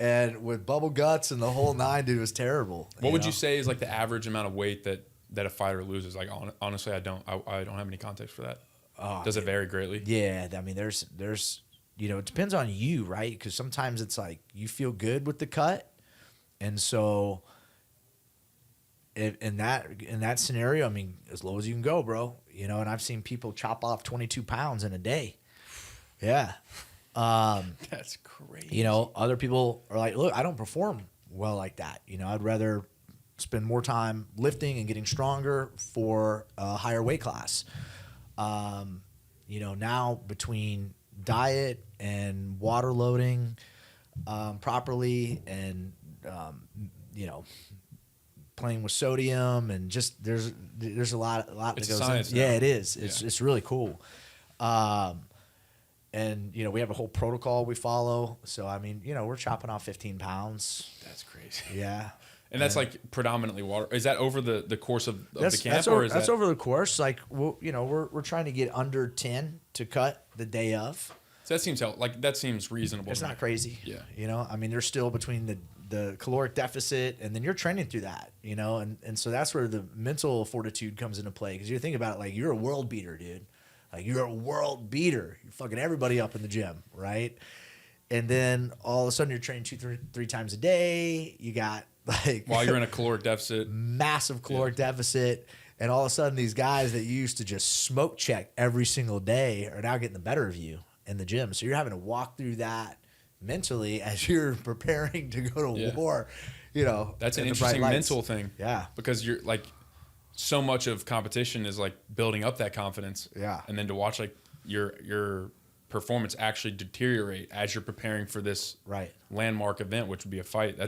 And with bubble guts and the whole 9, dude, it was terrible. What would you say is like the average amount of weight that a fighter loses? Like, honestly, I don't have any context for that. Does it vary greatly? Yeah. I mean, there's it depends on you, right? Because sometimes it's like you feel good with the cut. And so in that scenario, I mean, as low as you can go, bro. And I've seen people chop off 22 pounds in a day. Yeah. That's crazy. Other people are like, look, I don't perform well like that. I'd rather spend more time lifting and getting stronger for a higher weight class. Now between diet and water loading properly and, playing with sodium and just there's a lot that goes in. Yeah, it is. It's really cool. And, we have a whole protocol we follow. So, I mean, we're chopping off 15 pounds. That's crazy. Yeah. And that's like predominantly water. Is that over the course of the camp? That's over the course. Like, we're trying to get under 10 to cut the day of. So that seems reasonable. It's not crazy. Yeah. I mean, there's still between the caloric deficit and then you're training through that, and so that's where the mental fortitude comes into play. Because you think about it, like, you're a world beater, dude. Like, you're a world beater. You're fucking everybody up in the gym, right? And then all of a sudden you're training 2-3 times a day. You got like while you're in a caloric deficit, massive caloric deficit, and all of a sudden these guys that you used to just smoke check every single day are now getting the better of you in the gym. So you're having to walk through that mentally as you're preparing to go to war. That's an interesting mental thing. Yeah, because you're like, so much of competition is like building up that confidence. Yeah, and then to watch like your performance actually deteriorate as you're preparing for this landmark event, which would be a fight.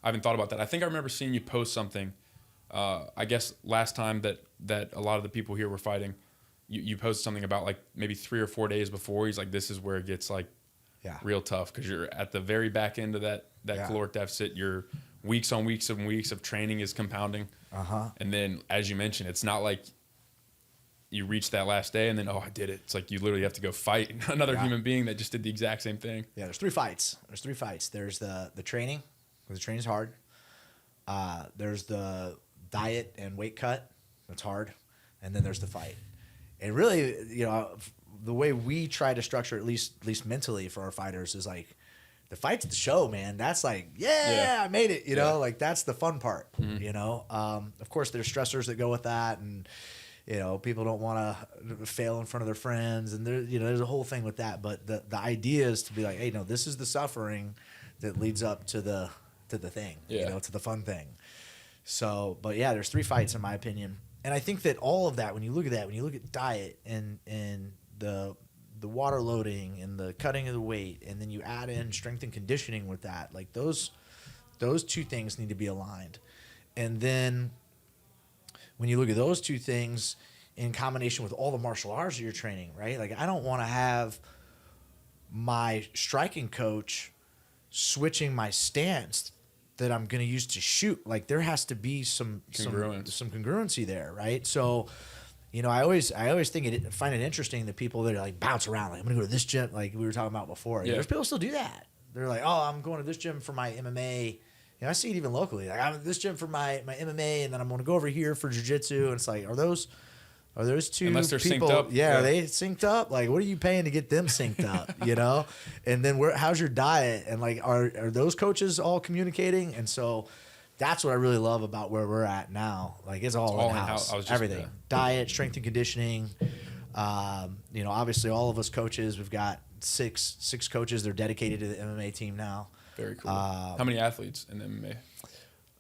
I haven't thought about that. I think I remember seeing you post something. I guess last time that a lot of the people here were fighting, you posted something about like maybe 3 or 4 days before. He's like, this is where it gets like real tough because you're at the very back end of that caloric deficit. You're weeks on weeks and weeks of training is compounding. And then, as you mentioned, it's not like you reach that last day and then, oh, I did it. It's like you literally have to go fight another human being that just did the exact same thing. Yeah, there's 3 fights. There's the training, because the training's hard. There's the diet and weight cut. That's hard. And then there's the fight. And really, the way we try to structure, at least mentally for our fighters, is like, the fight's the show, man. That's like, I made it, like that's the fun part, Of course, there's stressors that go with that. And, people don't want to fail in front of their friends. And there's a whole thing with that. But the idea is to be like, hey, no, this is the suffering that leads up to the thing, to the fun thing. So, but yeah, there's 3 fights in my opinion. And I think that all of that, when you look at diet and the water loading and the cutting of the weight, and then you add in strength and conditioning with that, like those 2 things need to be aligned. And then when you look at those 2 things in combination with all the martial arts that you're training, right? Like, I don't want to have my striking coach switching my stance that I'm going to use to shoot. Like, there has to be some congruency there, right? So, I always find it interesting that people that are like bounce around, like, I'm going to go to this gym, like we were talking about before. Yeah. There's people still do that. They're like, oh, I'm going to this gym for my MMA. I see it even locally. Like, I'm at this gym for my MMA, and then I'm going to go over here for Jiu Jitsu. And it's like, are those 2 unless they're people, synced up? Yeah, are they synced up? Like, what are you paying to get them synced up? And then how's your diet? And like, are those coaches all communicating? And so that's what I really love about where we're at now. Like, it's all in-house. Everything. Diet, strength and conditioning. Obviously all of us coaches, we've got six coaches. They're dedicated to the MMA team now. Very cool. How many athletes in MMA?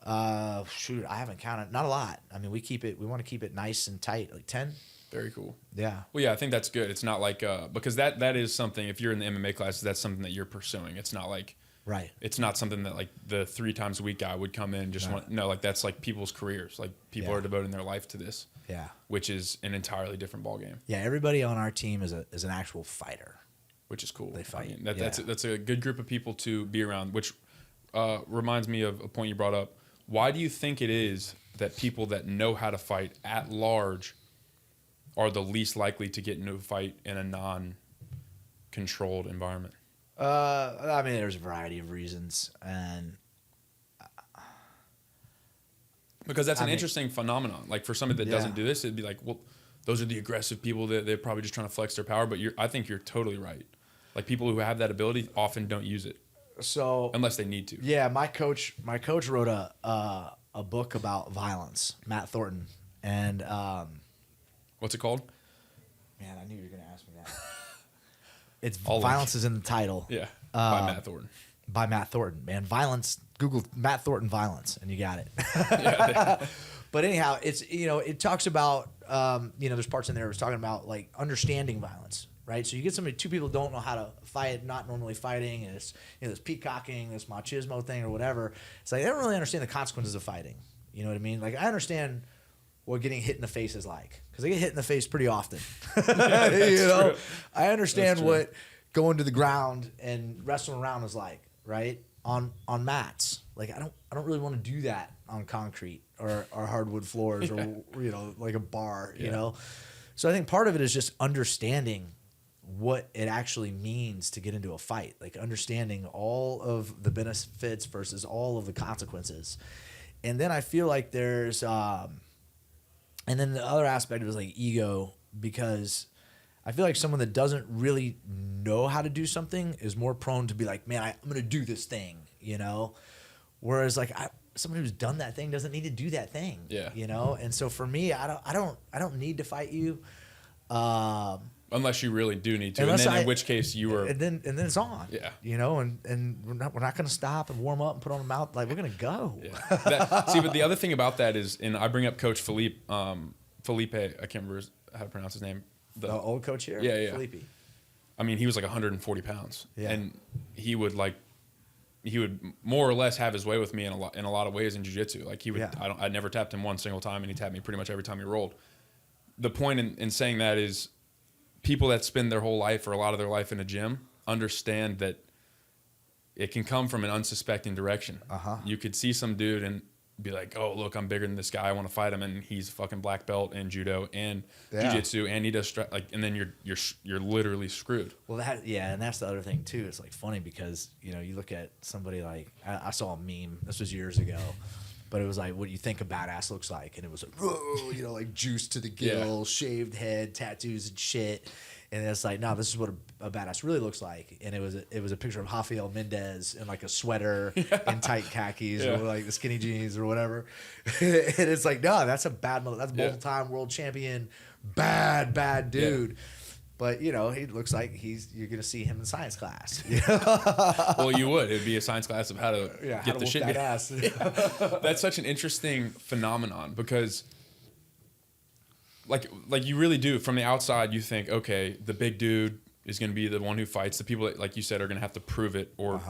I haven't counted. Not a lot. I mean, we want to keep it nice and tight, like 10. Very cool. Yeah. Well, yeah, I think that's good. It's not like, because that is something, if you're in the MMA classes, that's something that you're pursuing. It's not like, right. It's not something that like the 3 times a week guy would come in and just like that's like people's careers. Like, people are devoting their life to this. Yeah. Which is an entirely different ballgame. Yeah. Everybody on our team is an actual fighter. which is cool. They fight. I mean, that's a good group of people to be around, which reminds me of a point you brought up. Why do you think it is that people that know how to fight at large are the least likely to get into a fight in a non-controlled environment? I mean, there's a variety of reasons, and because that's an interesting phenomenon. Like for somebody that doesn't do this, it'd be like, well, those are the aggressive people that they're probably just trying to flex their power. But I think you're totally right. Like people who have that ability often don't use it. So unless they need to. Yeah, my coach wrote a book about violence, Matt Thornton, and what's it called? Man, I knew you were going to ask me that. It's Violence is in the title. Yeah, by Matt Thornton. By Matt Thornton, man. Violence. Google Matt Thornton violence, and you got it. But anyhow, it's it talks about there's parts in there. It was talking about like understanding violence, right? So you get two people don't know how to fight, not normally fighting, and it's this peacocking, this machismo thing or whatever. It's like they don't really understand the consequences of fighting. You know what I mean? Like I understand what getting hit in the face is like, because I get hit in the face pretty often. True. I understand what going to the ground and wrestling around is like, right? On mats. Like I don't really want to do that on concrete or hardwood floors or like a bar, you know. So I think part of it is just understanding what it actually means to get into a fight, like understanding all of the benefits versus all of the consequences. And then I feel like there's and then the other aspect of it is like ego, because I feel like someone that doesn't really know how to do something is more prone to be like, man, I'm going to do this thing, Whereas like somebody who's done that thing doesn't need to do that thing, And so for me, I don't need to fight you, unless you really do need to, and then in which case you were, and then it's on, and we're not going to stop and warm up and put on a mouth, like we're going to go. See, but the other thing about that is, and I bring up Coach Felipe, I can't remember how to pronounce his name. The old coach here, Felipe. I mean, he was like 140 pounds, and he would more or less have his way with me in a lot of ways in jiu-jitsu. Like he would, I never tapped him one single time, and he tapped me pretty much every time he rolled. The point in saying that is, people that spend their whole life or a lot of their life in a gym understand that it can come from an unsuspecting direction. You could see some dude and be like, oh, look, I'm bigger than this guy, I want to fight him, and he's a fucking black belt in judo and jiu-jitsu, and he does and then you're literally screwed. Well, and that's the other thing too. It's like funny because you look at somebody like I saw a meme. This was years ago, but it was like what you think a badass looks like, and it was like, whoa, like juice to the gills, shaved head, tattoos and shit. And it's like, no, this is what a badass really looks like. And it was a picture of Rafael Mendez in like a sweater and tight khakis or like the skinny jeans or whatever. And it's like, no, that's a bad mother. That's multiple-time world champion, bad dude. Yeah. But he looks like you're gonna see him in science class. Well, you would. It'd be a science class of how to get the shit. That ass. That's such an interesting phenomenon because. Like you really do. From the outside, you think, okay, the big dude is going to be the one who fights. The people that, like you said, are going to have to prove it or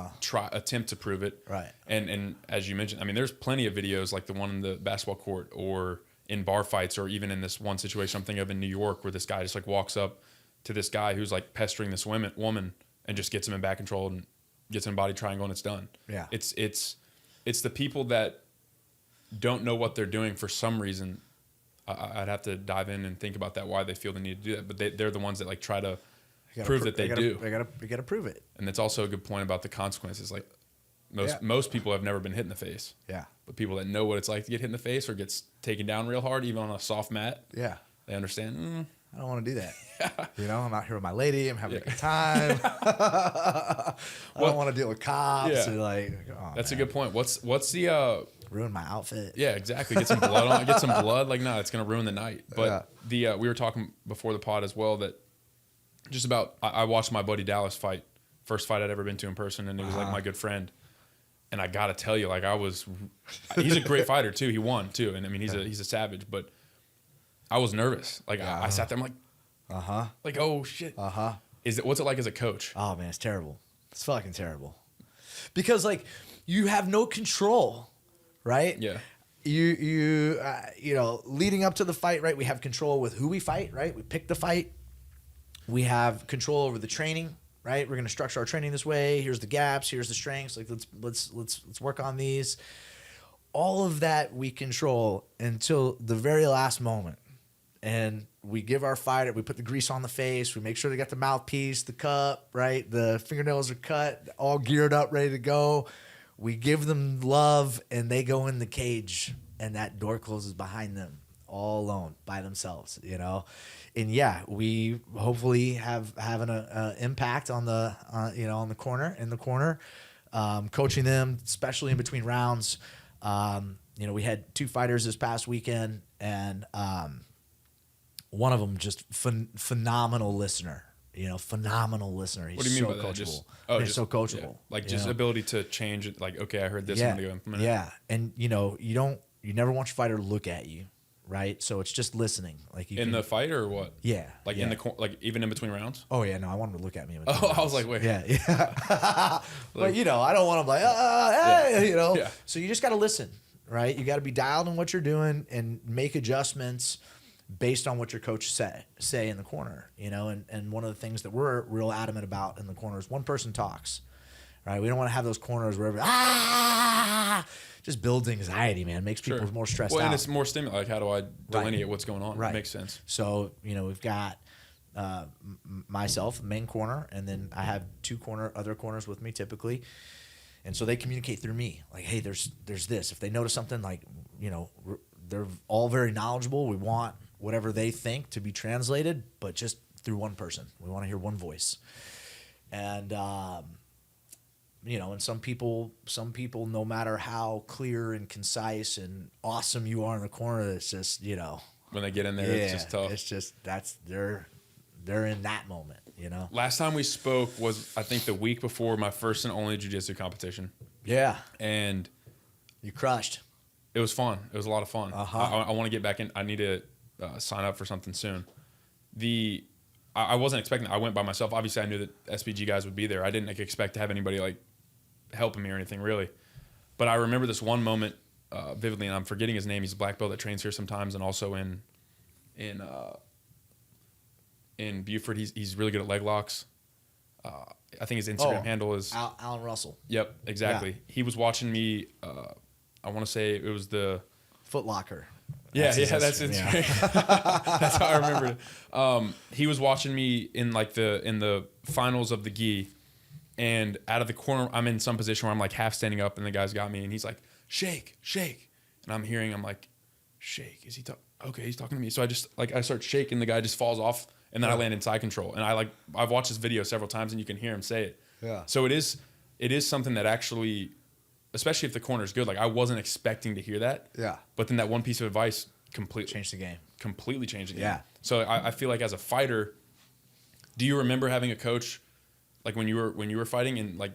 attempt to prove it. Right. And as you mentioned, I mean, there's plenty of videos like the one in the basketball court or in bar fights or even in this one situation I'm thinking of in New York where this guy just like walks up to this guy who's like pestering this woman and just gets him in back control and gets him in body triangle and it's done. Yeah. It's the people that don't know what they're doing for some reason. I'd have to dive in and think about that, why they feel the need to do that. But they're the ones that like try to prove that they do. They gotta prove it. And that's also a good point about the consequences. Like most people have never been hit in the face. Yeah. But people that know what it's like to get hit in the face or gets taken down real hard, even on a soft mat. Yeah. They understand. I don't want to do that. I'm out here with my lady. I'm having a good time. I don't want to deal with cops. Yeah. That's a good point. What's the ruin my outfit? Yeah, exactly. Get some blood on it. Get some blood. Like, no, it's gonna ruin the night. But we were talking before the pod as well that just about I watched my buddy Dallas fight, first fight I'd ever been to in person, and he was like my good friend. And I gotta tell you, like he's a great fighter too. He won too, and I mean he's a savage. But I was nervous. Like I sat there, I'm like, like oh shit, what's it like as a coach? Oh man, it's terrible. It's fucking terrible. Because like you have no control, right? Yeah. You leading up to the fight, right? We have control with who we fight, right? We pick the fight. We have control over the training, right? We're going to structure our training this way. Here's the gaps. Here's the strengths. Like let's work on these. All of that we control until the very last moment. And we give our fighter, we put the grease on the face. We make sure they got the mouthpiece, the cup, right? The fingernails are cut, all geared up, ready to go. We give them love, and they go in the cage, and that door closes behind them, all alone by themselves, you know. And yeah, we hopefully have an impact on the on the corner, coaching them, especially in between rounds. We had 2 fighters this past weekend, and one of them just phenomenal listener. Phenomenal listener. He's what do you mean so by that? Coachable. He's so coachable. Yeah. Like just ability to change it. Like, okay, I heard this. I'm gonna go implement it. Yeah, and you never want your fighter to look at you, right? So it's just listening. Like the fight or what? Yeah. Like in the like even in between rounds. Oh yeah, no, I want him to look at me. I was like, wait. Yeah. But I don't want him like, hey, Yeah. So you just got to listen, right? You got to be dialed in what you're doing and make adjustments based on what your coach say in the corner, and one of the things that we're real adamant about in the corner is one person talks, right? We don't want to have those corners where just builds anxiety, man. Makes people more stressed out. And it's more stimulating. Like, how do I delineate what's going on? Right. It makes sense. So, we've got myself, main corner, and then I have 2 other corners with me typically. And so they communicate through me. Like, hey, there's this. If they notice something, like, they're all very knowledgeable. We want whatever they think to be translated, but just through one person. We want to hear one voice. And and some people, no matter how clear and concise and awesome you are in the corner, it's just, when they get in there, it's just tough. It's just they're in that moment, Last time we spoke was, I think, the week before my first and only jiu-jitsu competition. Yeah. And you crushed. It was fun. It was a lot of fun. Uh-huh. I want to get back in. I need to sign up for something soon. I wasn't expecting. I went by myself. Obviously, I knew that SPG guys would be there. I didn't expect to have anybody like helping me or anything really. But I remember this one moment vividly, and I'm forgetting his name. He's a black belt that trains here sometimes, and also in Buford. He's really good at leg locks. I think his Instagram handle is Alan Russell. Yep, exactly. Yeah. He was watching me. I want to say it was the Foot Locker. That's it. That's how I remember it. He was watching me in the finals of the gi, and out of the corner, I'm in some position where I'm like half standing up, and the guy's got me, and he's like, shake, and I'm like, shake. Is he talking? Okay, he's talking to me. So I start shaking, the guy just falls off, and then I land in side control, and I've watched this video several times, and you can hear him say it. Yeah. So it is something that actually, especially if the corner's good, like I wasn't expecting to hear that. Yeah. But then that one piece of advice completely changed the game. Completely changed the game. Yeah. So I feel like as a fighter, do you remember having a coach like when you were fighting and like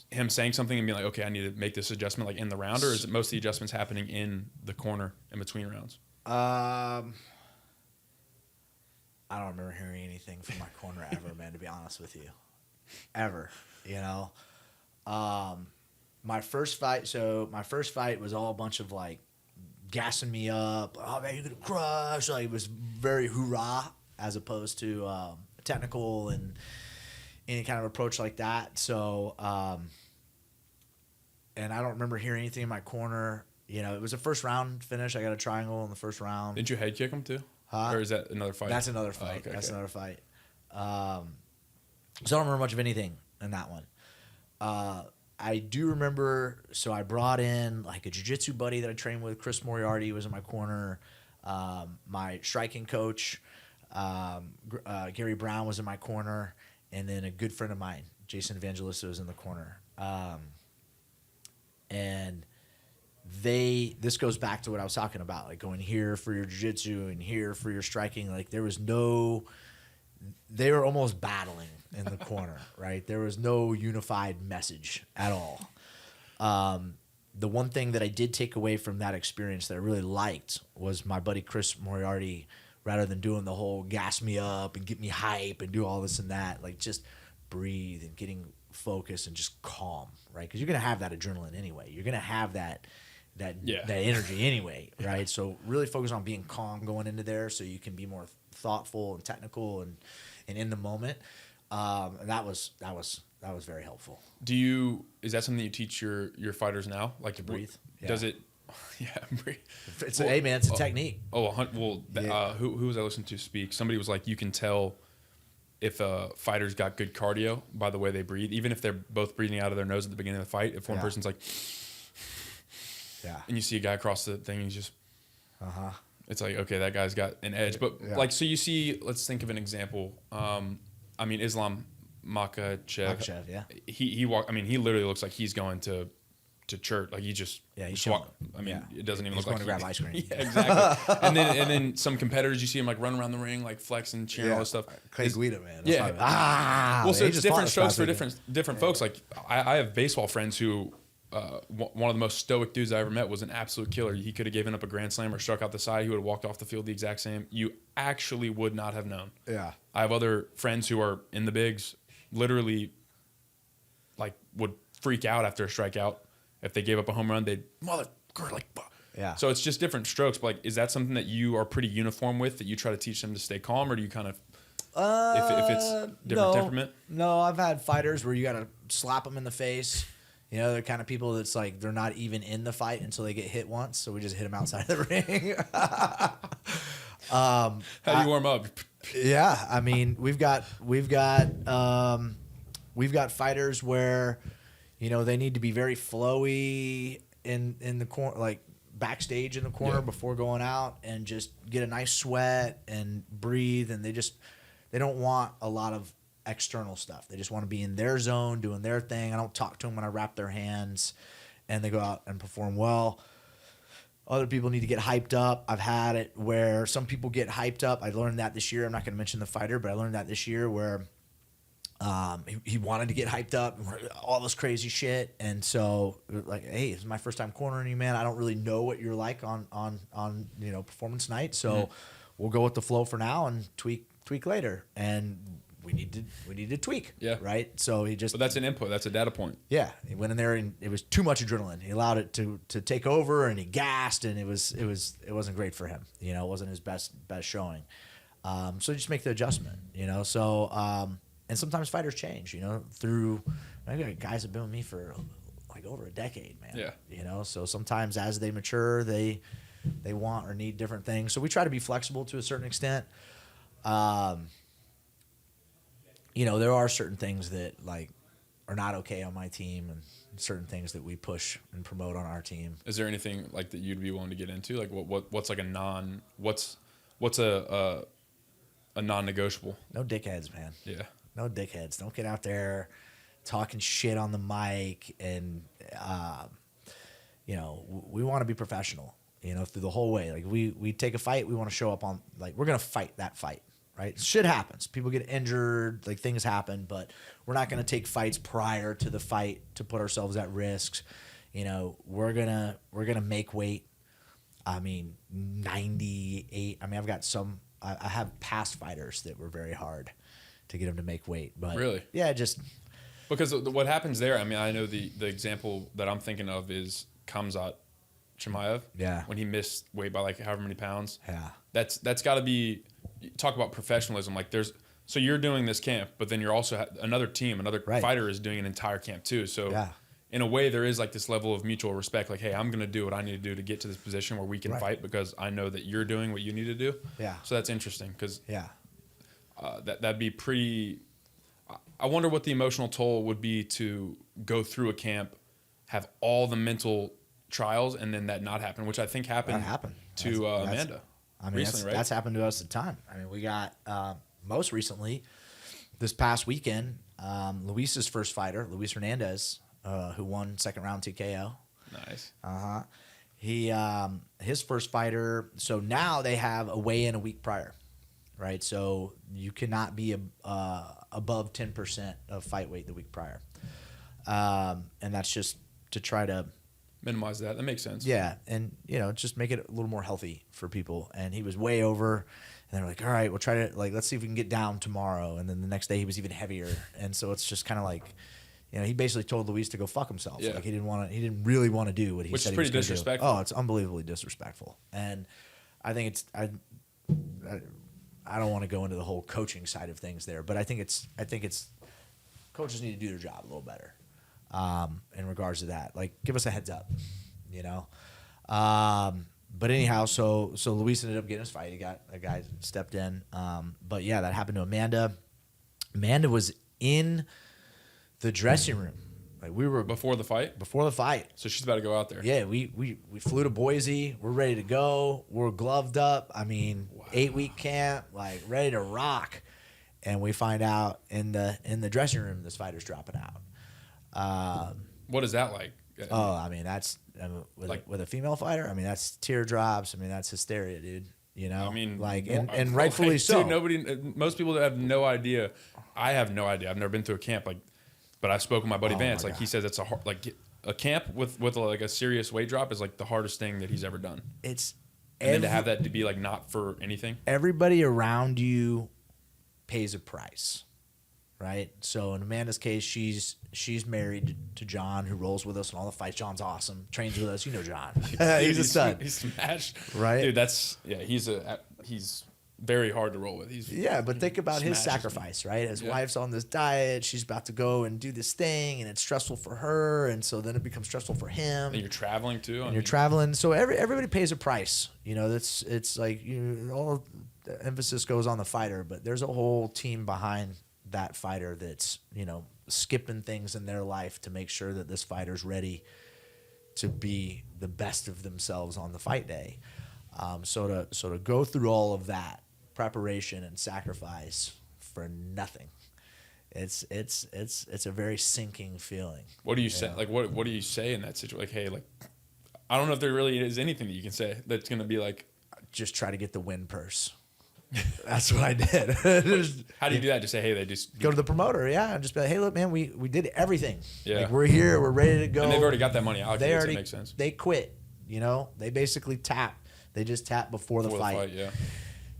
him saying something and being like, okay, I need to make this adjustment like in the round, or is it most of the adjustments happening in the corner in between rounds? I don't remember hearing anything from my corner ever, man, to be honest with you. Ever. My first fight was all a bunch of like gassing me up. Oh man, you're gonna crush. Like it was very hoorah as opposed to technical and any kind of approach like that. So and I don't remember hearing anything in my corner. It was a first round finish. I got a triangle in the first round. Didn't you head kick him too? Or is that another fight? That's another fight. Oh, okay, Another fight. So I don't remember much of anything in that one. I do remember, so I brought in like a jiu-jitsu buddy that I trained with. Chris Moriarty was in my corner. My striking coach, Gary Brown, was in my corner. And then a good friend of mine, Jason Evangelista, was in the corner. And this goes back to what I was talking about, like going here for your jiu-jitsu and here for your striking. Like they were almost battling in the corner, right? There was no unified message at all. The one thing that I did take away from that experience that I really liked was my buddy Chris Moriarty, rather than doing the whole gas me up and get me hype and do all this and that, like just breathe and getting focused and just calm, right? Because you're going to have that adrenaline anyway. You're going to have that energy anyway, right? So really focus on being calm going into there so you can be more thoughtful and technical and in the moment. And that was very helpful. Is that something you teach your fighters now? Like to breathe? Yeah. Does it? Yeah, breathe. Hey man, it's a technique. Who was I listening to speak? Somebody was like, you can tell if a fighter's got good cardio by the way they breathe, even if they're both breathing out of their nose at the beginning of the fight. If one person's like, and you see a guy across the thing, he's just, it's like, okay, that guy's got an edge. But like, so you see, let's think of an example. Islam Makhachev. Yeah. He literally looks like he's going to church. Like he just walk. It doesn't even look like he's going to grab ice cream. Yeah, exactly. and then some competitors you see him like run around the ring, like flexing, cheering, all this stuff. Clay Guida, man. So it's different strokes for different folks. Like I have baseball friends who one of the most stoic dudes I ever met was an absolute killer. He could have given up a grand slam or struck out the side. He would have walked off the field the exact same. You actually would not have known. Yeah. I have other friends who are in the bigs, literally, like would freak out after a strikeout. If they gave up a home run, they'd motherfucker like. Yeah. So it's just different strokes. But like, is that something that you are pretty uniform with? That you try to teach them to stay calm, or do you kind of, if it's different temperament? No, I've had fighters where you got to slap them in the face. You know, they're kind of people that's like they're not even in the fight until they get hit once, so we just hit them outside of the ring. How do you warm up? Yeah, I mean, we've got fighters where, you know, they need to be very flowy in the corner, like backstage in the corner before going out, and just get a nice sweat and breathe, and they don't want a lot of external stuff. They just want to be in their zone, doing their thing. I don't talk to them when I wrap their hands, and they go out and perform well. Other people need to get hyped up. I've had it where some people get hyped up. I learned that this year. I'm not going to mention the fighter, but I learned that this year where he wanted to get hyped up, all this crazy shit. And so, like, hey, this is my first time cornering you, man. I don't really know what you're like on performance night, so we'll go with the flow for now and tweak later. And we need to tweak. Yeah. Right. So but that's an input. That's a data point. Yeah. He went in there and it was too much adrenaline. He allowed it to take over, and he gassed, and it wasn't great for him. You know, it wasn't his best showing. So just make the adjustment, you know? So, and sometimes fighters change, you know, I got guys that have been with me for like over a decade, man. Yeah. You know, so sometimes as they mature, they want or need different things. So we try to be flexible to a certain extent. You know, there are certain things that like are not okay on my team, and certain things that we push and promote on our team. Is there anything like that you'd be willing to get into? Like what's like what's a non-negotiable? No dickheads, man. Yeah. No dickheads. Don't get out there talking shit on the mic, and you know, we want to be professional, you know, through the whole way. Like we take a fight, we want to show up on, like, we're going to fight that fight. Right? Shit happens. People get injured, like things happen, but we're not going to take fights prior to the fight to put ourselves at risk. You know, we're going to make weight. I mean, 98. I mean, I have past fighters that were very hard to get them to make weight, but really? Yeah, just because what happens there, I mean, I know the example that I'm thinking of is Khamzat Chimaev. Yeah. When he missed weight by like however many pounds. Yeah. That's got to be, talk about professionalism. Like so you're doing this camp, but then you're also another team, another fighter is doing an entire camp too. So in a way there is like this level of mutual respect. Like, hey, I'm going to do what I need to do to get to this position where we can fight, because I know that you're doing what you need to do. Yeah. So that's interesting, because that'd be pretty. I wonder what the emotional toll would be to go through a camp, have all the mental trials, and then that not happen, which I think happened to Amanda. I mean, recently, that's happened to us a ton. I mean, we got most recently this past weekend, Luis's first fighter, Luis Hernandez, who won second round TKO. Nice. He his first fighter. So now they have a weigh-in a week prior, right? So you cannot be above 10% of fight weight the week prior, and that's just to try to minimize that. That makes sense. Yeah, and you know, just make it a little more healthy for people. And he was way over, and they're like, "All right, we'll try to let's see if we can get down tomorrow." And then the next day he was even heavier, and so it's just kind of like, you know, he basically told Luis to go fuck himself. Yeah. Like he didn't really want to do what he said. Which is pretty disrespectful. Oh, it's unbelievably disrespectful, and I think it's I I don't want to go into the whole coaching side of things there, but I think it's coaches need to do their job a little better in regards to that. Like, give us a heads up, you know. But anyhow, so Luis ended up getting his fight. He got a guy stepped in. But yeah, that happened to Amanda. Amanda was in the dressing room. Like, we were before the fight. Before the fight. So she's about to go out there. Yeah, we flew to Boise. We're ready to go. We're gloved up. I mean, 8-week camp, like ready to rock. And we find out in the dressing room this fighter's dropping out. What is that like? Oh, I mean, that's with a female fighter. I mean, that's teardrops. I mean, that's hysteria, dude. You know, I mean, like, and rightfully so. Dude, most people have no idea. I have no idea. I've never been to a camp, like, but I spoke with my buddy Vance. Like, he says it's a camp with like a serious weight drop is like the hardest thing that he's ever done. And then to have that to be like not for anything. Everybody around you pays a price, right? So in Amanda's case, she's married to John, who rolls with us in all the fights. John's awesome, trains with us. You know John. He's a stud. He's smashed, right? Dude, he's very hard to roll with. But think about his sacrifice, right? His wife's on this diet. She's about to go and do this thing, and it's stressful for her, and so then it becomes stressful for him. And you're traveling too. You're traveling, so everybody pays a price. You know, it's like all the emphasis goes on the fighter, but there's a whole team behind that fighter that's, you know, skipping things in their life to make sure that this fighter's ready to be the best of themselves on the fight day. So to go through all of that preparation and sacrifice for nothing, it's a very sinking feeling. What do you say? Like, what do you say in that situation? Like, hey, like, I don't know if there really is anything that you can say that's going to be like, just try to get the win purse. That's what I did. How do you do that? Just say, hey, they just go to the promoter, and just be like, hey, look, man, we did everything. Yeah, like, we're here, we're ready to go. And they've already got that money allocated. That makes sense. They quit. You know, they basically tap. They just tap before the fight. Yeah.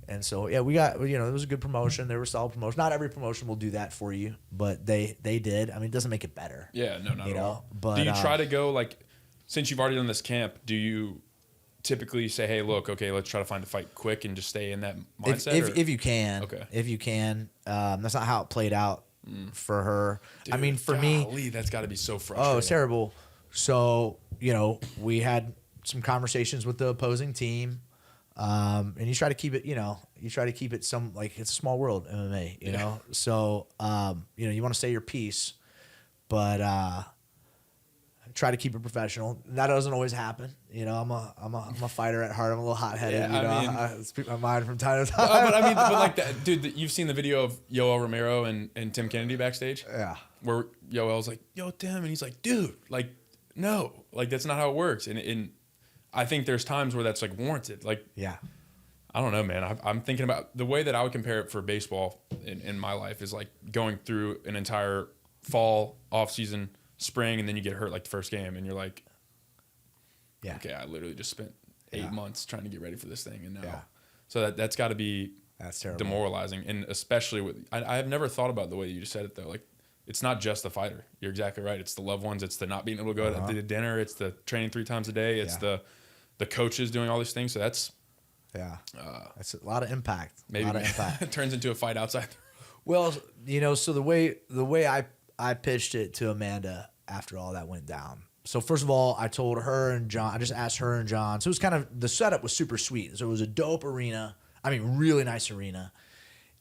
And so we got, you know, it was a good promotion. They were solid promotion. Not every promotion will do that for you, but they did. I mean, it doesn't make it better. Yeah, no, not at all. But do you try to go, like, since you've already done this camp, do you typically say, hey, look, okay, let's try to find a fight quick and just stay in that mindset? If you can. Okay. If you can. That's not how it played out for her. Dude, I mean, for me. That's got to be so frustrating. Oh, it's terrible. So, you know, we had some conversations with the opposing team. And you try to keep it, some, like, it's a small world, MMA, you know? So, you know, you want to say your piece, but try to keep it professional. That doesn't always happen. You know, I'm a fighter at heart. I'm a little hot-headed, I speak my mind from time to time. But I mean, but like that, dude, you've seen the video of Yoel Romero and Tim Kennedy backstage? Yeah. Where Yoel's like, yo, Tim, and he's like, dude, like, no, like, that's not how it works. And I think there's times where that's, like, warranted. Like, yeah, I don't know, man. I'm thinking about the way that I would compare it for baseball in my life is like going through an entire fall, off season, spring, and then you get hurt like the first game, and you're like, yeah, okay, I literally just spent 8 months trying to get ready for this thing, and now, so that's got to be terrible, demoralizing, and especially with I have never thought about the way you just said it though, like. It's not just the fighter. You're exactly right. It's the loved ones. It's the not being able to go to dinner. It's the training 3 times a day. It's the coaches doing all these things. So that's that's a lot of impact. Maybe a lot of impact. It turns into a fight outside. Well, you know, so the way I pitched it to Amanda after all that went down. So first of all, I told her and John. I just asked her and John. So it was kind of, the setup was super sweet. So it was a dope arena. I mean, really nice arena,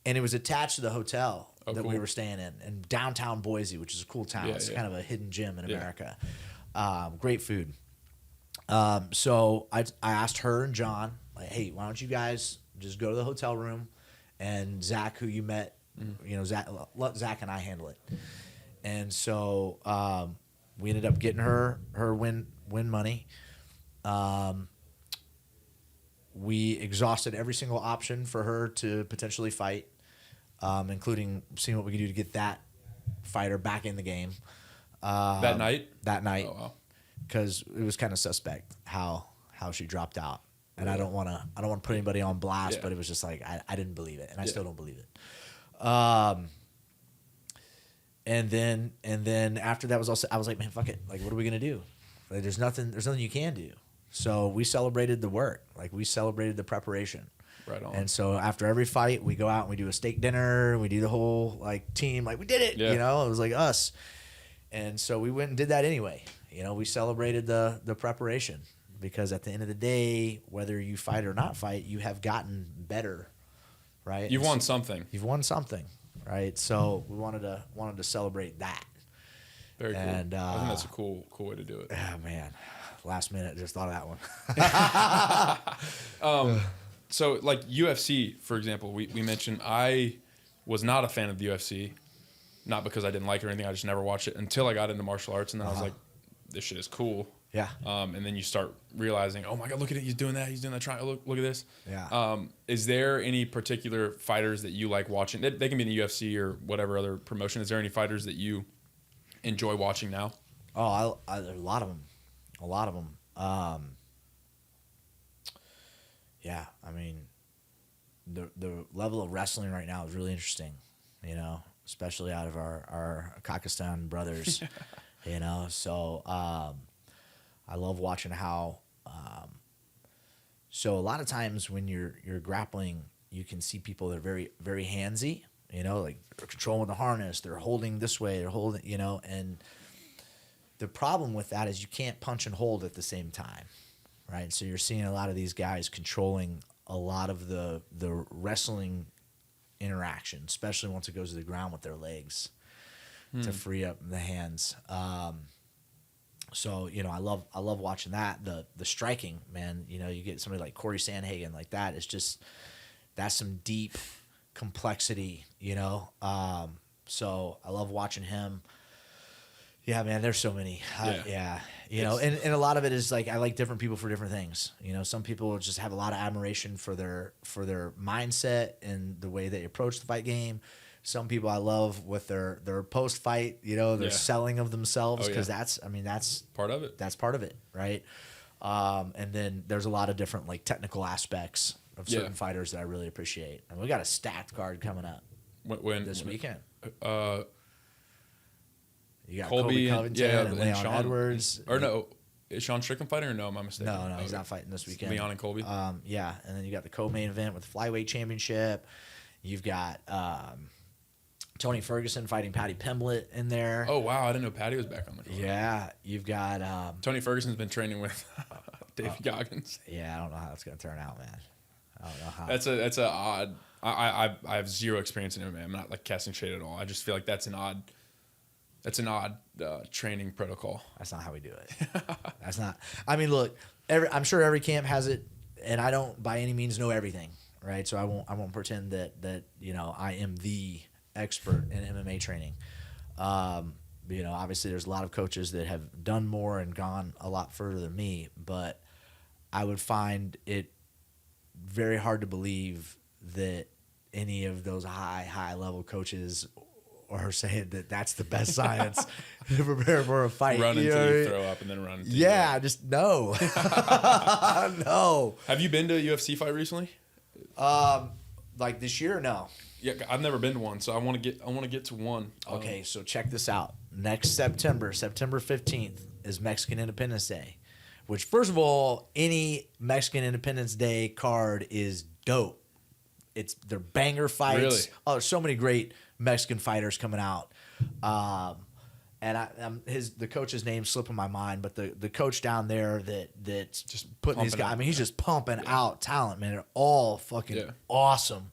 and it was attached to the hotel that we were staying in downtown Boise, which is a cool town. It's kind of a hidden gem in America. Great food. So I asked her and John, like, hey, why don't you guys just go to the hotel room, and Zach, who you met, you know, let Zach and I handle it. And so we ended up getting her win money. We exhausted every single option for her to potentially fight. Including seeing what we could do to get that fighter back in the game. That night? That night. Oh, wow. Because it was kind of suspect how she dropped out. And I don't want to put anybody on blast, but it was just like, I didn't believe it, and I still don't believe it. And then after that was also, I was like, man, fuck it. Like, what are we going to do? Like, there's nothing you can do. So we celebrated the work. Like, we celebrated the preparation. Right on. And so after every fight, we go out and we do a steak dinner. We do the whole like team, like we did it. Yeah. You know, it was like us. And so we went and did that anyway. You know, we celebrated the preparation, because at the end of the day, whether you fight or not fight, you have gotten better, right? You've won something. You've won something, right? So we wanted to celebrate that. Very cool. And I think that's a cool way to do it. Oh man, last minute, just thought of that one. So like UFC, for example, we mentioned I was not a fan of the UFC, not because I didn't like it or anything. I just never watched it until I got into martial arts, and then I was like, this shit is cool. Yeah. And then you start realizing, oh my God, look at it. He's doing that. Try. Look at this. Yeah. Is there any particular fighters that you like watching? They can be in the UFC or whatever other promotion. Is there any fighters that you enjoy watching now? Oh, a lot of them. A lot of them. Yeah, I mean, the level of wrestling right now is really interesting, you know, especially out of our Kakistan brothers, you know. So I love watching how. So a lot of times when you're grappling, you can see people that are very, very handsy, you know, like they're controlling the harness, they're holding this way, they're holding, you know, and the problem with that is you can't punch and hold at the same time, right? So you're seeing a lot of these guys controlling a lot of the wrestling interaction, especially once it goes to the ground with their legs to free up the hands. So, you know, I love watching that. The striking, man, you know, you get somebody like Corey Sandhagen like that. It's just, that's some deep complexity, you know? So I love watching him. Yeah, man, there's so many. Yeah. You know, and a lot of it is like, I like different people for different things. You know, some people just have a lot of admiration for their mindset and the way they approach the fight game. Some people I love with their post-fight, you know, their selling of themselves, because that's part of it. That's part of it, right? And then there's a lot of different like technical aspects of certain fighters that I really appreciate. And we got a stacked card coming up this weekend. You got Colby Covington and Leon Edwards. Or no, is Sean Strickland fighting or no? Am I mistaken? No, he's not fighting this weekend. Leon and Colby? Yeah, and then you got the co-main event with the flyweight championship. You've got Tony Ferguson fighting Patty Pimblett in there. Oh, wow. I didn't know Patty was back on the card. Yeah, you've got... Tony Ferguson's been training with Davey Goggins. Yeah, I don't know how that's going to turn out, man. I don't know how. That's a odd... I have zero experience in MMA. I'm not like casting shade at all. I just feel like that's an odd training protocol. That's not how we do it. That's not... I mean, look, I'm sure every camp has it, and I don't by any means know everything, right? So I won't pretend that you know, I am the expert in MMA training. You know, obviously there's a lot of coaches that have done more and gone a lot further than me, but I would find it very hard to believe that any of those high level coaches are saying that that's the best science to prepare for a fight. Run until you throw up and then run until you just no. No. Have you been to a UFC fight recently? Like this year? No. Yeah, I've never been to one, so I want to get to one. Okay, so check this out. Next September 15th is Mexican Independence Day, which, first of all, any Mexican Independence Day card is dope. They're banger fights. Really? Oh, there's so many great Mexican fighters coming out. And the coach's name slipping my mind, but the coach down there that's just putting these guys. I mean, he's just pumping out talent, man. They're all fucking awesome.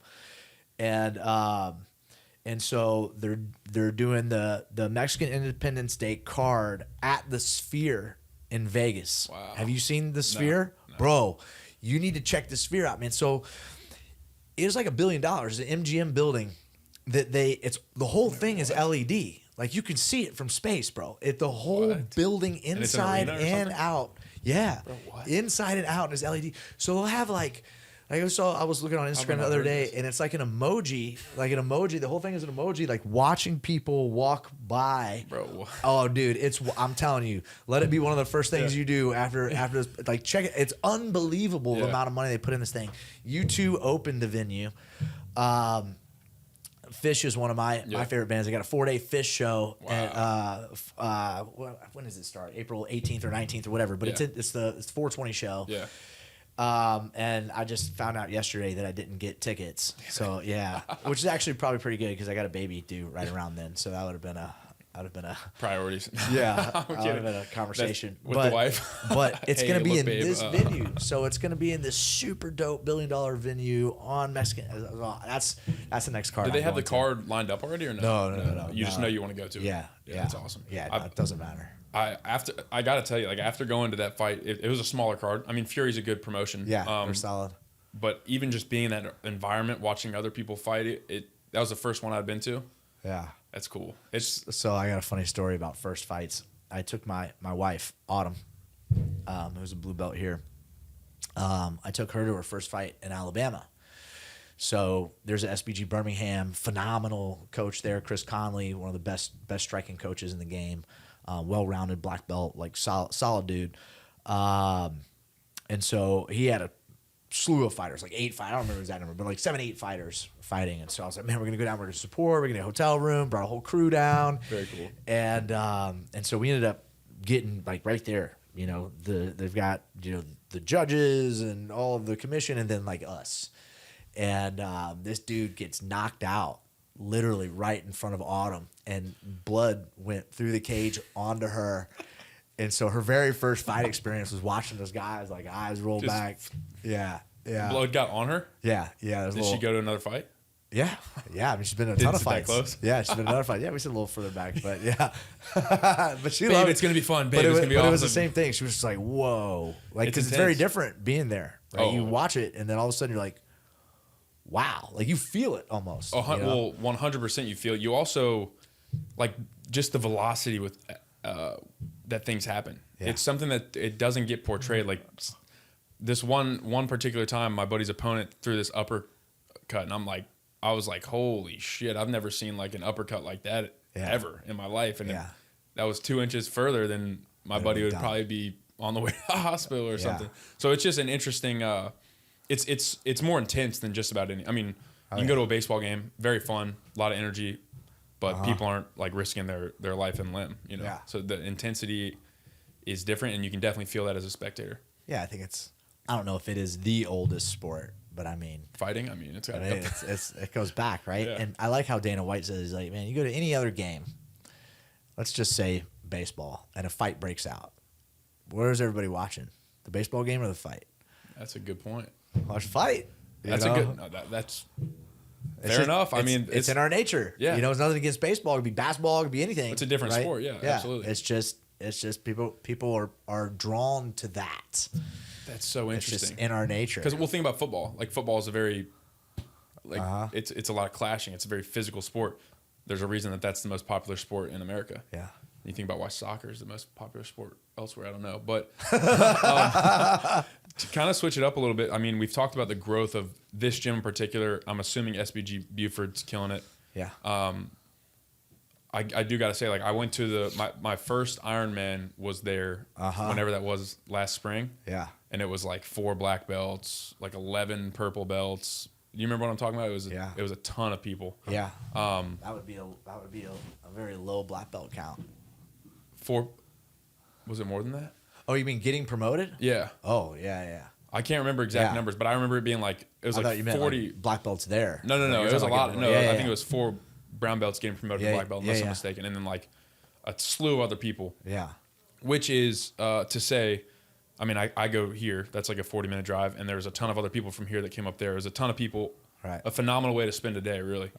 And so they're doing the Mexican Independence Day card at the Sphere in Vegas. Wow. Have you seen the Sphere? No. Bro, you need to check the Sphere out, man. So it's like $1 billion, an MGM building that the whole thing is LED. Like, you can see it from space, bro. The whole building inside and out. Yeah. Bro, inside and out is LED. So they'll have I was looking on Instagram the other day, and it's like an emoji. The whole thing is an emoji, like watching people walk by. Bro, what? Oh, dude, I'm telling you, let it be one of the first things you do after this. Like, check it. It's unbelievable the amount of money they put in this thing. U2 opened the venue. Fish is one of my favorite bands. They got a 4-day Fish show. Wow. When does it start? April 18th or 19th or whatever. But it's the 420 show. Yeah. And I just found out yesterday that I didn't get tickets. So yeah, which is actually probably pretty good because I got a baby due right around then. So that would have been a priorities. Yeah, that would have been a conversation with the wife. But it's going to be in babe, this venue. So it's going to be in this super dope $1 billion venue on Mexican. That's the next card. Did they have the card lined up already or no? No. You just know you want to go to it. Yeah. That's awesome. Yeah, it doesn't matter. I got to tell you, like after going to that fight, it was a smaller card. I mean, Fury's a good promotion. Yeah, they're solid. But even just being in that environment, watching other people fight, that was the first one I'd been to. Yeah. That's cool. So I got a funny story about first fights. I took my wife, Autumn, who's a blue belt here. I took her to her first fight in Alabama. So there's a SBG Birmingham, phenomenal coach there, Chris Conley, one of the best striking coaches in the game, well-rounded black belt, like solid dude. And so he had a slew of fighters, like 8 fighters. I don't remember the exact number, but like 7, 8 fighters fighting. And so I was like, man, we're gonna go down, we're gonna support, we're gonna get a hotel room, brought a whole crew down. Very cool. And so we ended up getting like right there. You know, they've got, you know, the judges and all of the commission, and then like us. And this dude gets knocked out literally right in front of Autumn, and blood went through the cage onto her. And so her very first fight experience was watching those guys, like eyes roll back. Yeah. Blood got on her? Yeah. Did she go to another fight? Yeah. I mean, she's been in a ton of fights. That close? Yeah, she's been in another fight. Yeah, we sit a little further back, but yeah. But she loved it. It's going to be fun. Babe, it's going to be awesome. But it was the same thing. She was just like, whoa. Like, because it's very different being there. Right? You watch it, and then all of a sudden you're like, wow. Like, you feel it almost. Oh, you know? Well, 100% you feel it. You also, like, just the velocity with that things happen. Yeah. It's something that it doesn't get portrayed. Like, this one particular time, my buddy's opponent threw this uppercut, and I was like, holy shit, I've never seen like an uppercut like that ever in my life. And that was 2 inches further than my buddy would probably be on the way to the hospital or something. So it's just an interesting, it's more intense than just about any. I mean, you can go to a baseball game, very fun, a lot of energy, but people aren't like risking their life and limb, you know? So the intensity is different, and you can definitely feel that as a spectator. Yeah, I think I don't know if it is the oldest sport, but I mean, fighting. I mean, it goes back, right? Yeah. And I like how Dana White says, he's like, man, you go to any other game, let's just say baseball, and a fight breaks out. Where is everybody watching? The baseball game or the fight? That's a good point. Watch fight. That's a good. No, that's fair enough. I mean, it's in our nature. Yeah, you know, it's nothing against baseball. It could be basketball. It could be anything. It's a different sport. Yeah, absolutely. It's just people are drawn to that. That's so interesting. It's just in our nature. Because we'll think about football. Like, football is a very, it's a lot of clashing. It's a very physical sport. There's a reason that's the most popular sport in America. Yeah. You think about why soccer is the most popular sport elsewhere, I don't know. But to kind of switch it up a little bit, I mean, we've talked about the growth of this gym in particular. I'm assuming SBG Buford's killing it. Yeah. I do got to say, like, I went to my first Ironman was there whenever that was last spring. Yeah. And it was like 4 black belts, like 11 purple belts. You remember what I'm talking about? It was a ton of people. Yeah. That would be a very low black belt count. 4, was it more than that? Oh, you mean getting promoted? Yeah. Oh, yeah. I can't remember exact numbers, but I remember it being like, it was like 40 black belts there. No. It was a lot. No, I think it was 4 brown belts getting promoted to black belt, unless I'm mistaken. And then like a slew of other people. Yeah. Which is to say, I mean, I go here. That's like a 40-minute drive, and there's a ton of other people from here that came up there. There's a ton of people. Right. A phenomenal way to spend a day, really.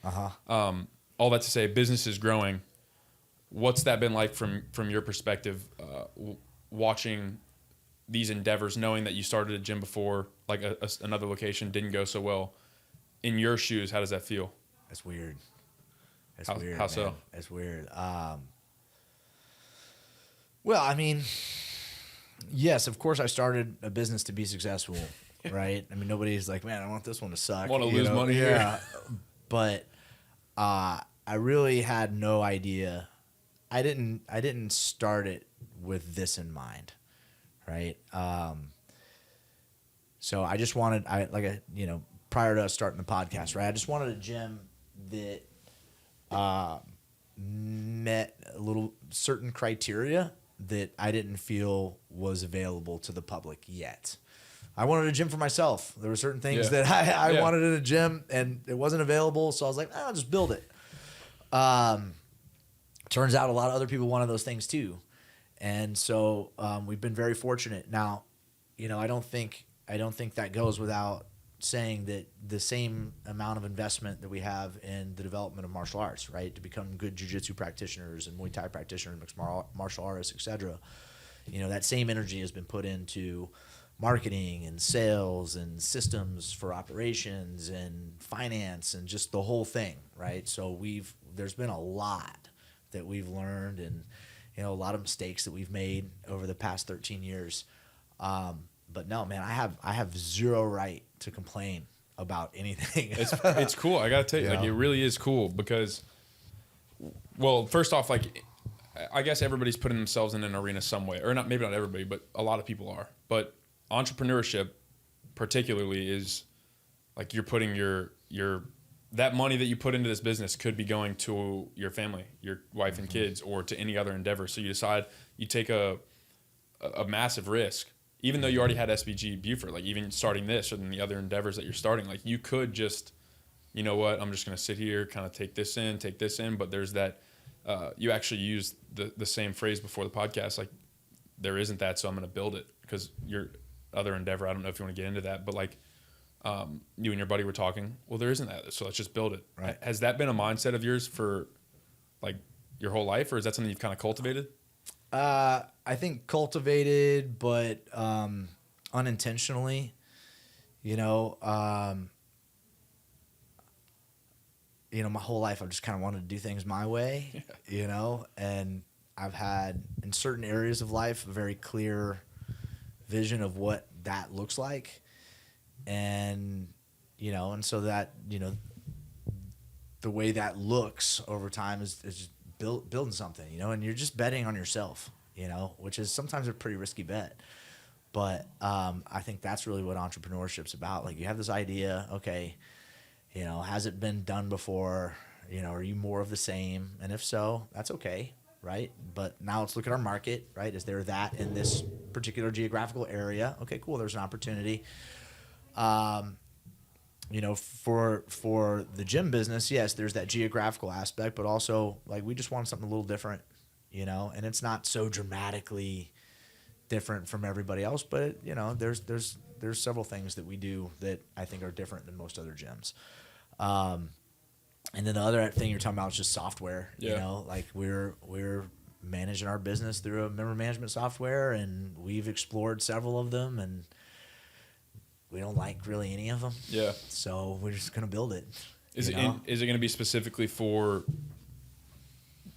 All that to say, business is growing. What's that been like from your perspective, watching these endeavors, knowing that you started a gym before, like another location didn't go so well? In your shoes, how does that feel? That's weird. Weird. How so? It's weird. Well, I mean, yes, of course I started a business to be successful, right? I mean, nobody's like, man, I want this one to suck. I want to lose money here. But I really had no idea. I didn't start it with this in mind, right? So I just wanted, prior to us starting the podcast, right? I just wanted a gym that met a little certain criteria that I didn't feel was available to the public yet. I wanted a gym for myself. There were certain things that I wanted in a gym, and it wasn't available, so I was like, I'll just build it. Turns out a lot of other people wanted those things too. And so we've been very fortunate. Now, I don't think that goes without saying that the same amount of investment that we have in the development of martial arts, right, to become good jiu-jitsu practitioners and Muay Thai practitioners, mixed martial artists, etc. That same energy has been put into marketing and sales and systems for operations and finance and just the whole thing, right? So there's been a lot that we've learned and a lot of mistakes that we've made over the past 13 years. But no, man, I have zero right to complain about anything. It's cool. I gotta tell you, it really is cool because, well, first off, I guess everybody's putting themselves in an arena some way, or maybe not everybody, but a lot of people are. But entrepreneurship, particularly, is you're putting your that money that you put into this business could be going to your family, your wife and kids, or to any other endeavor. So you decide you take a massive risk, even though you already had SBG Buford. Even starting this or the other endeavors that you're starting, you could just, I'm just going to sit here, kind of take this in. But there's that. You actually used the same phrase before the podcast, there isn't that, so I'm going to build it, because your other endeavor, I don't know if you want to get into that, but you and your buddy were talking, well, there isn't that, so let's just build it. Right. Has that been a mindset of yours for your whole life, or is that something you've kind of cultivated? I think cultivated, but unintentionally. My whole life I've just kind of wanted to do things my way, and I've had, in certain areas of life, a very clear vision of what that looks like. And, and so that, the way that looks over time is just building something, and you're just betting on yourself, which is sometimes a pretty risky bet. But I think that's really what entrepreneurship's about. You have this idea, okay, has it been done before? Are you more of the same? And if so, that's okay, right? But now let's look at our market, right? Is there that in this particular geographical area? Okay, cool, there's an opportunity. For the gym business, yes, there's that geographical aspect, but also we just want something a little different, and it's not so dramatically different from everybody else, but there's several things that we do that I think are different than most other gyms. And then the other thing you're talking about is just software. We're managing our business through a member management software, and we've explored several of them, and we don't like really any of them. Yeah. So we're just gonna build it. Is it going to be specifically for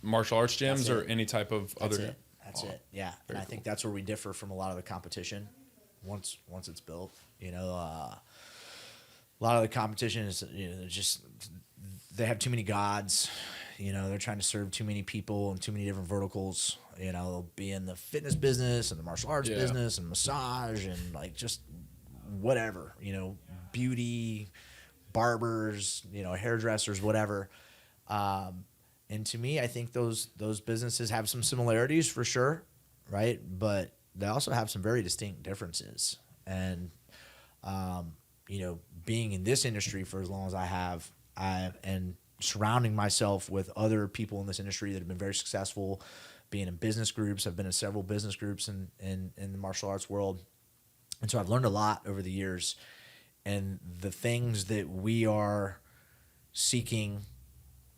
martial arts gyms or any type of other? That's it. Yeah. And I think that's where we differ from a lot of the competition. Once it's built, a lot of the competition is just they have too many gods. They're trying to serve too many people and too many different verticals. They'll be in the fitness business and the martial arts business and massage and just whatever, beauty, barbers, hairdressers, whatever. And to me, I think those businesses have some similarities for sure, right? But they also have some very distinct differences. And, being in this industry for as long as I have, and surrounding myself with other people in this industry that have been very successful, being in business groups. I've been in several business groups in the martial arts world. And so I've learned a lot over the years. And the things that we are seeking,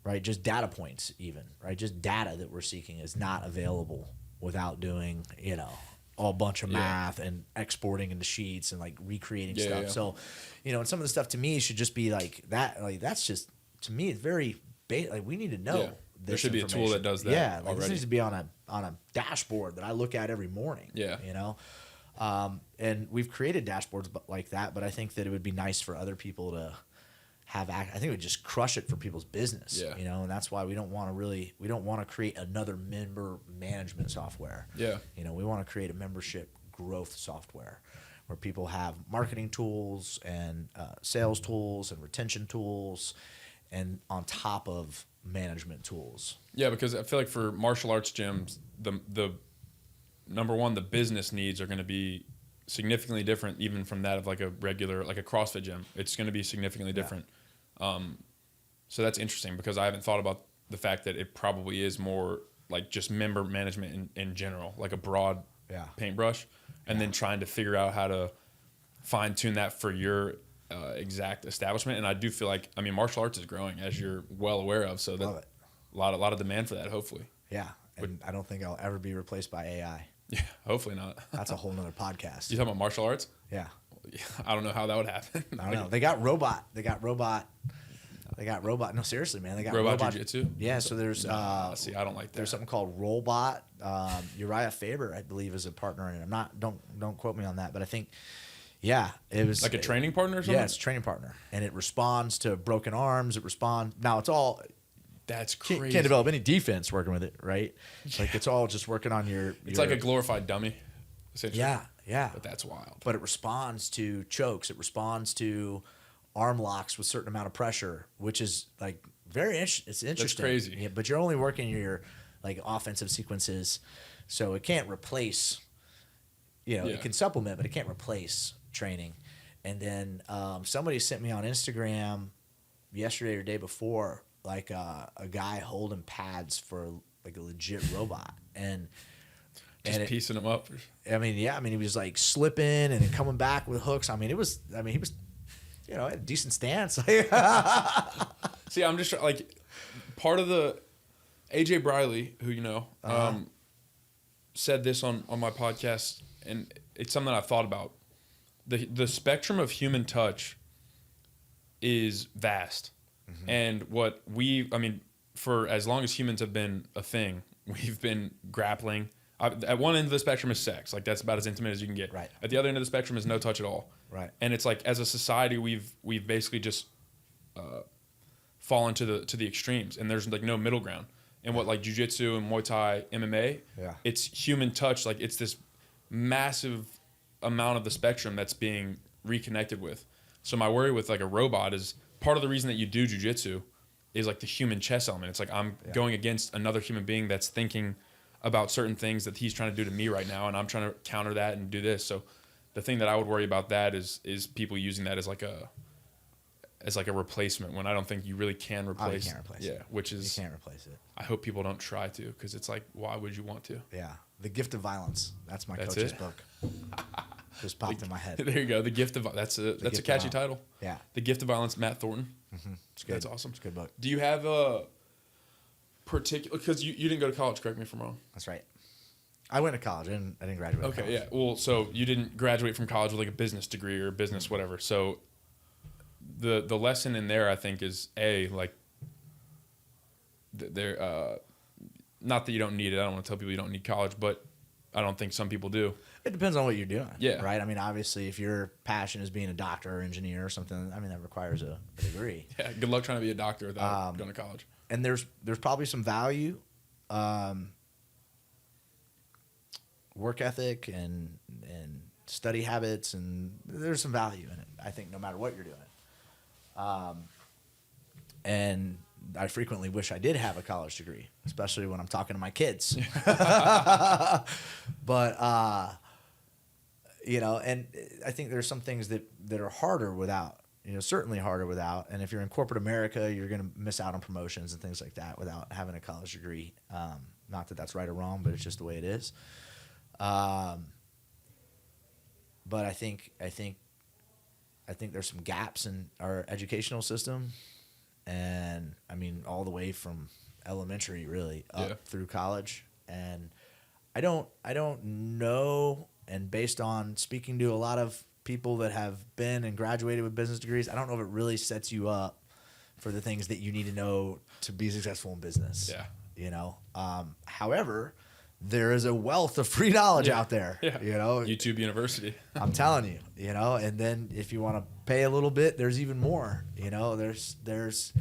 right, just data points even, right, just data that we're seeking is not available without doing, a bunch of math and exporting into sheets and recreating stuff. Yeah. So, and some of the stuff to me should just be that. That's just, to me, it's very we need to know. Yeah. There should be a tool that does that. Yeah, this needs to be on a dashboard that I look at every morning. Yeah, and we've created dashboards like that, but I think that it would be nice for other people to have. I think it would just crush it for people's business. Yeah, and that's why we don't want to create another member management software. Yeah, we want to create a membership growth software where people have marketing tools and sales tools and retention tools, and on top of management tools. Yeah, because I feel like for martial arts gyms, the number one, the business needs are going to be significantly different even from that of like a regular, like a CrossFit gym. It's going to be significantly different. So that's interesting because I haven't thought about the fact that it probably is more like just member management in general, like a broad paintbrush, and then trying to figure out how to fine tune that for your exact establishment. And I do feel like, I mean, martial arts is growing, as you're well aware of. So that a lot of demand for that, hopefully. Yeah, and I don't think I'll ever be replaced by AI. Yeah, hopefully not. That's a whole nother podcast. You talking about martial arts? Yeah. I don't know how that would happen. I don't know. They got robot. No, seriously, man. They got robot Jiu Jitsu. Yeah. So there's. See, I don't like that. There's something called Rollbot. Uriah Faber, I believe, is a partner in it. I'm not. Don't quote me on that, but I think. Yeah, it was like a training partner or something. Yeah, it's a training partner, and it responds to broken arms. It responds. Now it's all. That's crazy. Can't develop any defense working with it, right? Like it's all just working on your. It's like a glorified dummy, essentially. Yeah. But that's wild. But it responds to chokes. It responds to arm locks with a certain amount of pressure, which is like very it's interesting. That's crazy. Yeah, but you're only working your like offensive sequences, so it can't replace. It can supplement, but it can't replace training. And then somebody sent me on Instagram yesterday or day before like a guy holding pads for like a legit robot and piecing them up. I mean, he was like slipping and then coming back with hooks. He was had a decent stance. See, I'm just like part of the AJ Briley, who said this on my podcast, and it's something I've thought about. The spectrum of human touch is vast. Mm-hmm. And for as long as humans have been a thing, we've been grappling. At one end of the spectrum is sex. Like that's about as intimate as you can get. Right. At the other end of the spectrum is no touch at all. Right. And it's like as a society, we've basically just fallen to the extremes, and there's like no middle ground. And what like Jiu Jitsu and Muay Thai, MMA, it's human touch. Like it's this massive amount of the spectrum that's being reconnected with. So my worry with like a robot is part of the reason that you do Jiu Jitsu is like the human chess element. It's like I'm going against another human being that's thinking about certain things that he's trying to do to me right now, and I'm trying to counter that and do this. So the thing that I would worry about that is people using that as like a replacement when I don't think you really can replace. You can't replace it. Yeah, which is you can't replace it. I hope people don't try to, because it's like, why would you want to? Yeah, The Gift of Violence. That's my coach's book. Just popped in my head. There you go. The Gift of that's a catchy title. Yeah. The Gift of Violence, Matt Thornton. Mm-hmm. It's good. That's awesome. It's a good book. Do you have a particular? Because you didn't go to college. Correct me if I'm wrong. That's right. I went to college. I didn't graduate. Okay. Yeah. Well, so you didn't graduate from college with like a business degree or business whatever. So the lesson in there, I think, is like there. Not that you don't need it. I don't want to tell people you don't need college, but I don't think some people do. It depends on what you're doing. Yeah. Right? I mean, obviously, if your passion is being a doctor or engineer or something, that requires a degree. Yeah. Good luck trying to be a doctor without going to college. And there's probably some value, work ethic and study habits, and there's some value in it, I think, no matter what you're doing. And I frequently wish I did have a college degree, especially when I'm talking to my kids. But, and I think there's some things that are harder without, certainly harder without. And if you're in corporate America, you're going to miss out on promotions and things like that without having a college degree. Not that that's right or wrong, but it's just the way it is. But I think there's some gaps in our educational system. And I mean, all the way from elementary really up through college. And I don't know. And based on speaking to a lot of people that have been and graduated with business degrees, I don't know if it really sets you up for the things that you need to know to be successful in business. Yeah. However, there is a wealth of free knowledge out there. Yeah. YouTube University. I'm telling you, and then if you want to pay a little bit, there's even more. There's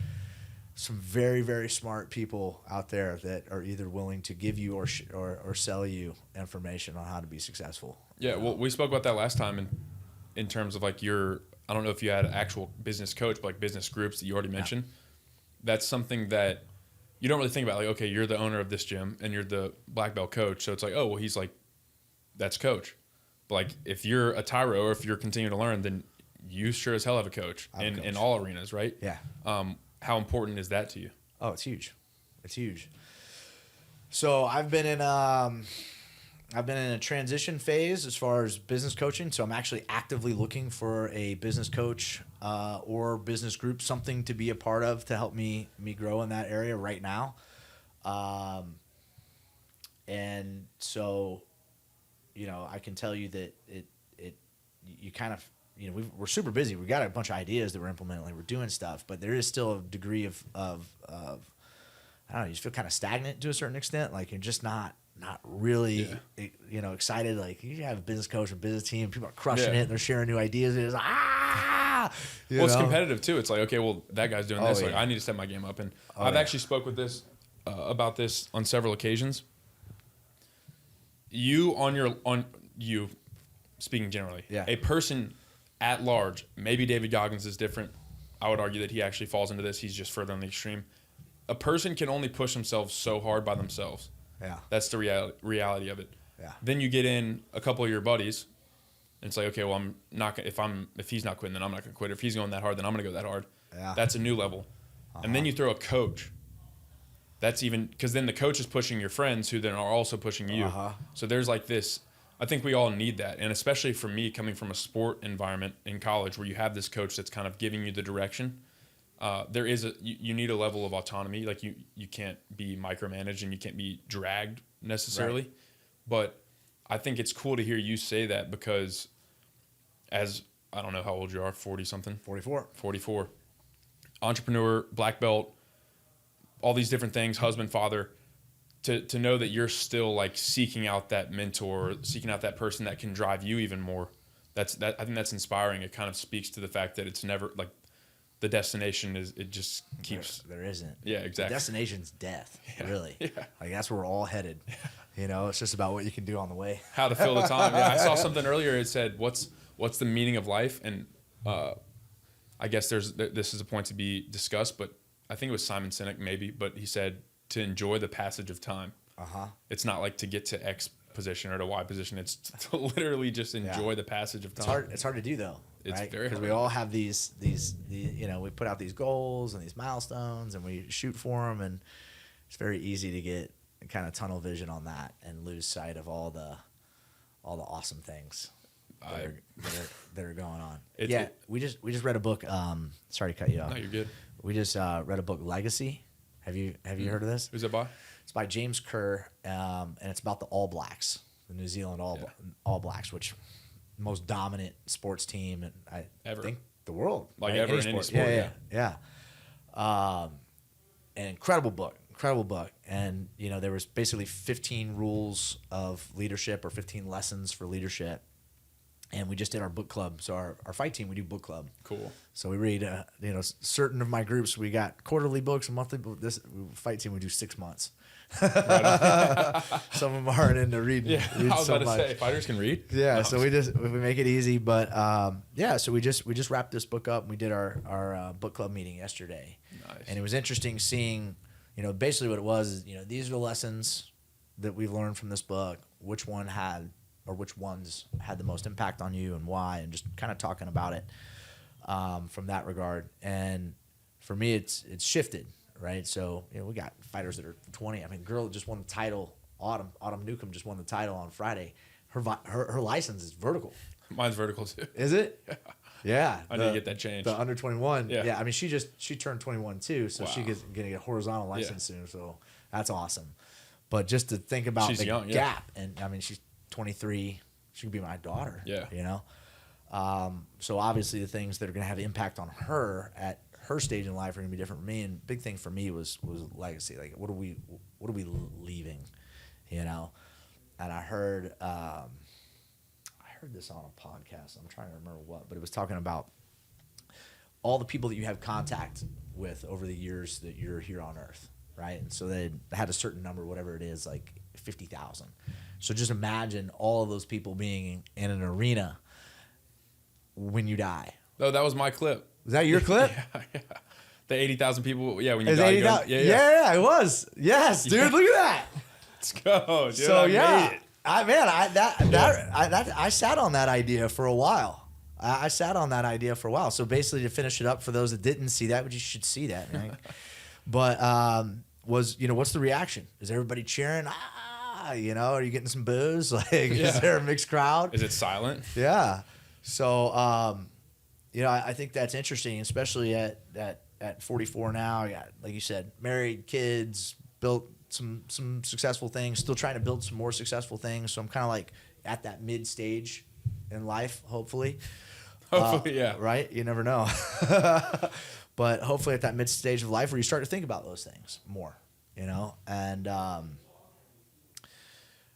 some very, very smart people out there that are either willing to give you or sell you information on how to be successful. Yeah, well, we spoke about that last time in terms of like I don't know if you had an actual business coach, but like business groups that you already mentioned. That's something that you don't really think about, like, okay, you're the owner of this gym and you're the black belt coach. So it's like, oh, well, he's like, that's coach. But like, if you're a Tyro or if you're continuing to learn, then you sure as hell have a coach in all arenas, right? Yeah. How important is that to you? Oh, it's huge. It's huge. So I've been in a transition phase as far as business coaching. So I'm actually actively looking for a business coach or business group, something to be a part of to help me grow in that area right now. And so, you know, I can tell you that you kind of, you know, we're super busy. We got a bunch of ideas that we're implementing, like we're doing stuff, but there is still a degree of I don't know, you just feel kind of stagnant to a certain extent. Like you're just not really, you know, excited. Like you have a business coach, a business team, people are crushing it. And they're sharing new ideas. It's it's competitive too. It's like, okay, well, that guy's doing this. Like I need to step my game up. And I've actually spoke with this about this on several occasions. You speaking generally, a person at large, maybe David Goggins is different. I would argue that he actually falls into this. He's just further on the extreme. A person can only push themselves so hard by themselves. Yeah. That's the reality of it. Yeah. Then you get in a couple of your buddies, and it's like, okay, well, I'm not gonna, if he's not quitting, then I'm not gonna quit. If he's going that hard, then I'm gonna go that hard. Yeah. That's a new level. And then you throw a coach. That's even, because then the coach is pushing your friends who then are also pushing you. So there's like this, I think we all need that. And especially for me, coming from a sport environment in college where you have this coach that's kind of giving you the direction, there is you need a level of autonomy. Like you can't be micromanaged and you can't be dragged necessarily. Right. But I think it's cool to hear you say that because as, I don't know how old you are, 40 something? 44. Entrepreneur, black belt, all these different things, husband, father, to know that you're still like seeking out that mentor, seeking out that person that can drive you even more. I think that's inspiring. It kind of speaks to the fact that it's never like the destination it just keeps. There isn't. Yeah, exactly. The destination's death, really. Yeah. Like that's where we're all headed. You know, it's just about what you can do on the way. How to fill the time. Yeah, I saw something earlier. It said, "What's the meaning of life?" And I guess this is a point to be discussed, but I think it was Simon Sinek maybe, but he said to enjoy the passage of time. It's not like to get to X position or to Y position. It's to literally just enjoy the passage of time. It's hard to do though. It's right? very hard. Because we all have these, you know, we put out these goals and these milestones and we shoot for them, and it's very easy to get kind of tunnel vision on that and lose sight of all the awesome things that are going on. We just read a book. Sorry to cut you off. No, you're good. We just read a book, Legacy. Have you heard of this? Who's it by? It's by James Kerr, and it's about the All Blacks, the New Zealand All Blacks, which most dominant sports team and I think the world, like right? Ever in any sport. Yeah. An incredible book. And you know, there was basically 15 rules of leadership or 15 lessons for leadership. And we just did our book club. So our fight team, we do book club. Cool. So we read, you know, certain of my groups, we got quarterly books and monthly books. This fight team, we do 6 months. Some of them aren't into reading. Yeah, I was about to say, fighters can read. Yeah, no. So we make it easy. But so we just wrapped this book up and we did our book club meeting yesterday. Nice. And it was interesting seeing, you know, basically what it was is, you know, these are the lessons that we've learned from this book. Which ones had the most impact on you and why, and just kind of talking about it from that regard. And for me, it's shifted, right? So, you know, we got fighters that are 20. I mean, girl just won the title. Autumn Newcomb just won the title on Friday. Her license is vertical. Mine's vertical too. Is it? Yeah. I need to get that changed. The under 21. Yeah. I mean, she turned 21 too, so she's gonna get a horizontal license soon. So that's awesome. But just to think about the gap, and I mean, she's 23. She could be my daughter. Yeah. You know. So obviously the things that are gonna have impact on her at her stage in life are gonna be different for me. And big thing for me was legacy. Like, what are we leaving? You know. And I heard this on a podcast. I'm trying to remember what, but it was talking about all the people that you have contact with over the years that you're here on Earth, right? And so they had a certain number, whatever it is, like 50,000. So just imagine all of those people being in an arena when you die. Oh, that was my clip. Was that your clip? Yeah. The 80,000 people. Yeah, when you It's got 80,000. yeah, Yeah, it was. Yes, dude. Yeah. Look at that. Let's go, dude. So I yeah, made it. I sat on that idea for a while. I sat on that idea for a while. So basically, to finish it up, for those that didn't see that, but you should see that, right? But what's the reaction? Is everybody cheering? Are you getting some boos? Like, is there a mixed crowd? Is it silent? Yeah. So I think that's interesting, especially at 44 now. Yeah, like you said, married, kids, built some successful things, still trying to build some more successful things. So I'm kind of like at that mid stage in life, hopefully. Hopefully, yeah. Right? You never know. But hopefully at that mid stage of life where you start to think about those things more, and I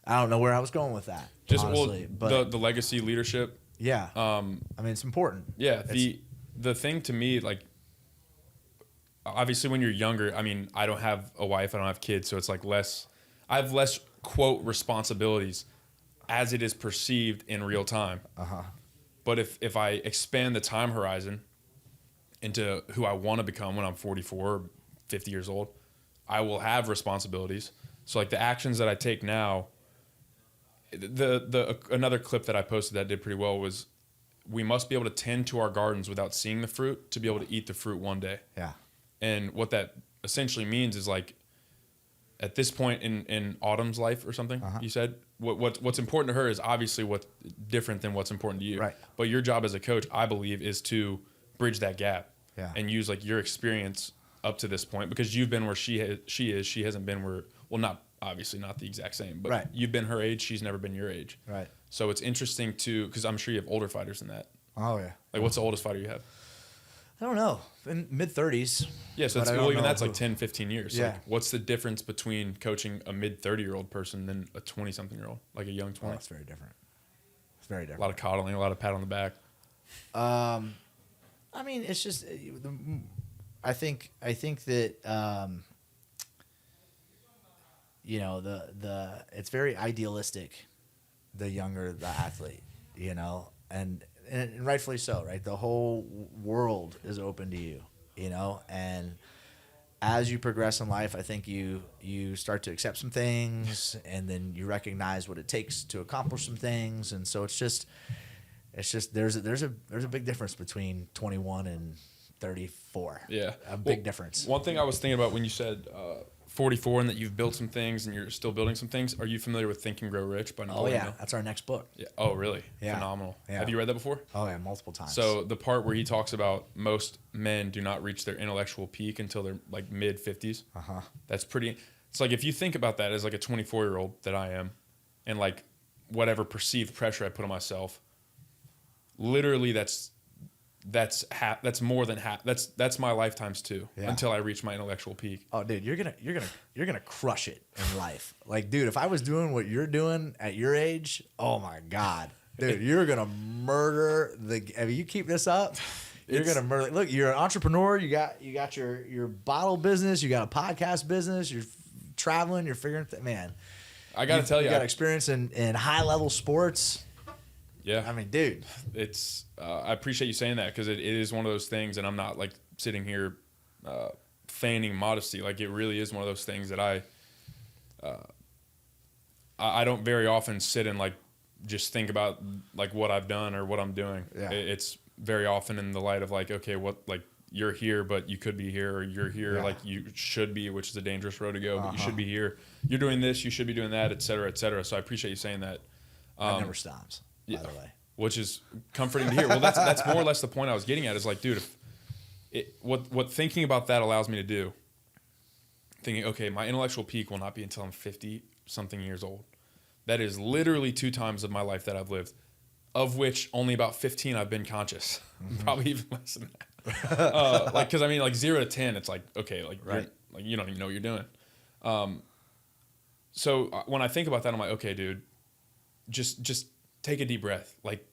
don't know where I was going with that. Just honestly, but the legacy leadership. Yeah. I mean, it's important. Yeah. The thing to me, like, obviously when you're younger, I mean, I don't have a wife, I don't have kids, so it's like I have less quote responsibilities as it is perceived in real time. But if I expand the time horizon into who I want to become when I'm 44 or 50 years old, I will have responsibilities. So like the actions that I take now, another clip that I posted that did pretty well was, we must be able to tend to our gardens without seeing the fruit to be able to eat the fruit one day. Yeah. And what that essentially means is, like, at this point in Autumn's life or something, you said, what's important to her is obviously what's different than what's important to you. Right. But your job as a coach, I believe, is to bridge that gap and use like your experience up to this point, because you've been where she is. She hasn't been where, well, not obviously not the exact same, but you've been her age. She's never been your age. Right. So it's interesting because I'm sure you have older fighters than that. Oh yeah. Like, what's the oldest fighter you have? I don't know. In mid-30s. Yeah, so that's like 10, 15 years. Yeah. Like, what's the difference between coaching a mid-30-year-old person than a 20-something-year-old, like a young 20? Oh, it's very different. It's very different. A lot of coddling, a lot of pat on the back. I mean, it's just, I think that, it's very idealistic, the younger the athlete, and rightfully so, right? The whole world is open to you, and as you progress in life, I think you start to accept some things, and then you recognize what it takes to accomplish some things, and so it's just there's a big difference between 21 and 34. Yeah, a big difference. One thing I was thinking about when you said 44 and that you've built some things and you're still building some things. Are you familiar with Think and Grow Rich by Nolan? Oh yeah, that's our next book. Yeah. Oh really? Yeah. Phenomenal. Yeah. Have you read that before? Oh yeah, multiple times. So the part where he talks about most men do not reach their intellectual peak until they're like mid 50s. That's pretty. It's like, if you think about that as like a 24-year-old that I am, and like whatever perceived pressure I put on myself, literally that's more than half. That's my lifetimes too, until I reach my intellectual peak. Oh, dude, you're gonna crush it in life. Like, dude, if I was doing what you're doing at your age, oh my god, dude, you're gonna murder I mean, you keep this up, you're gonna murder. Look, you're an entrepreneur. You got your bottle business. You got a podcast business. You're traveling. You're figuring man. I gotta tell you, you got experience in high level sports. Yeah, I mean, dude, it's I appreciate you saying that, because it is one of those things, and I'm not like sitting here feigning modesty. Like, it really is one of those things that I don't very often sit and like just think about like what I've done or what I'm doing. Yeah. It's very often in the light of like, okay, what, like, you're here, but you could be here, or you're here, like you should be, which is a dangerous road to go, but you should be here. You're doing this, you should be doing that, et cetera, et cetera. So I appreciate you saying that. That never stops. By the way, which is comforting to hear. Well, that's more or less the point I was getting at. Is like, dude, what thinking about that allows me to do. Thinking, okay, my intellectual peak will not be until I'm 50-something years old. That is literally 2 times of my life that I've lived, of which only about 15 I've been conscious. Probably even less than that. Like, because I mean, like 0 to 10, it's like, okay, like, right, like you don't even know what you're doing. So when I think about that, I'm like, okay, dude, just take a deep breath. Like,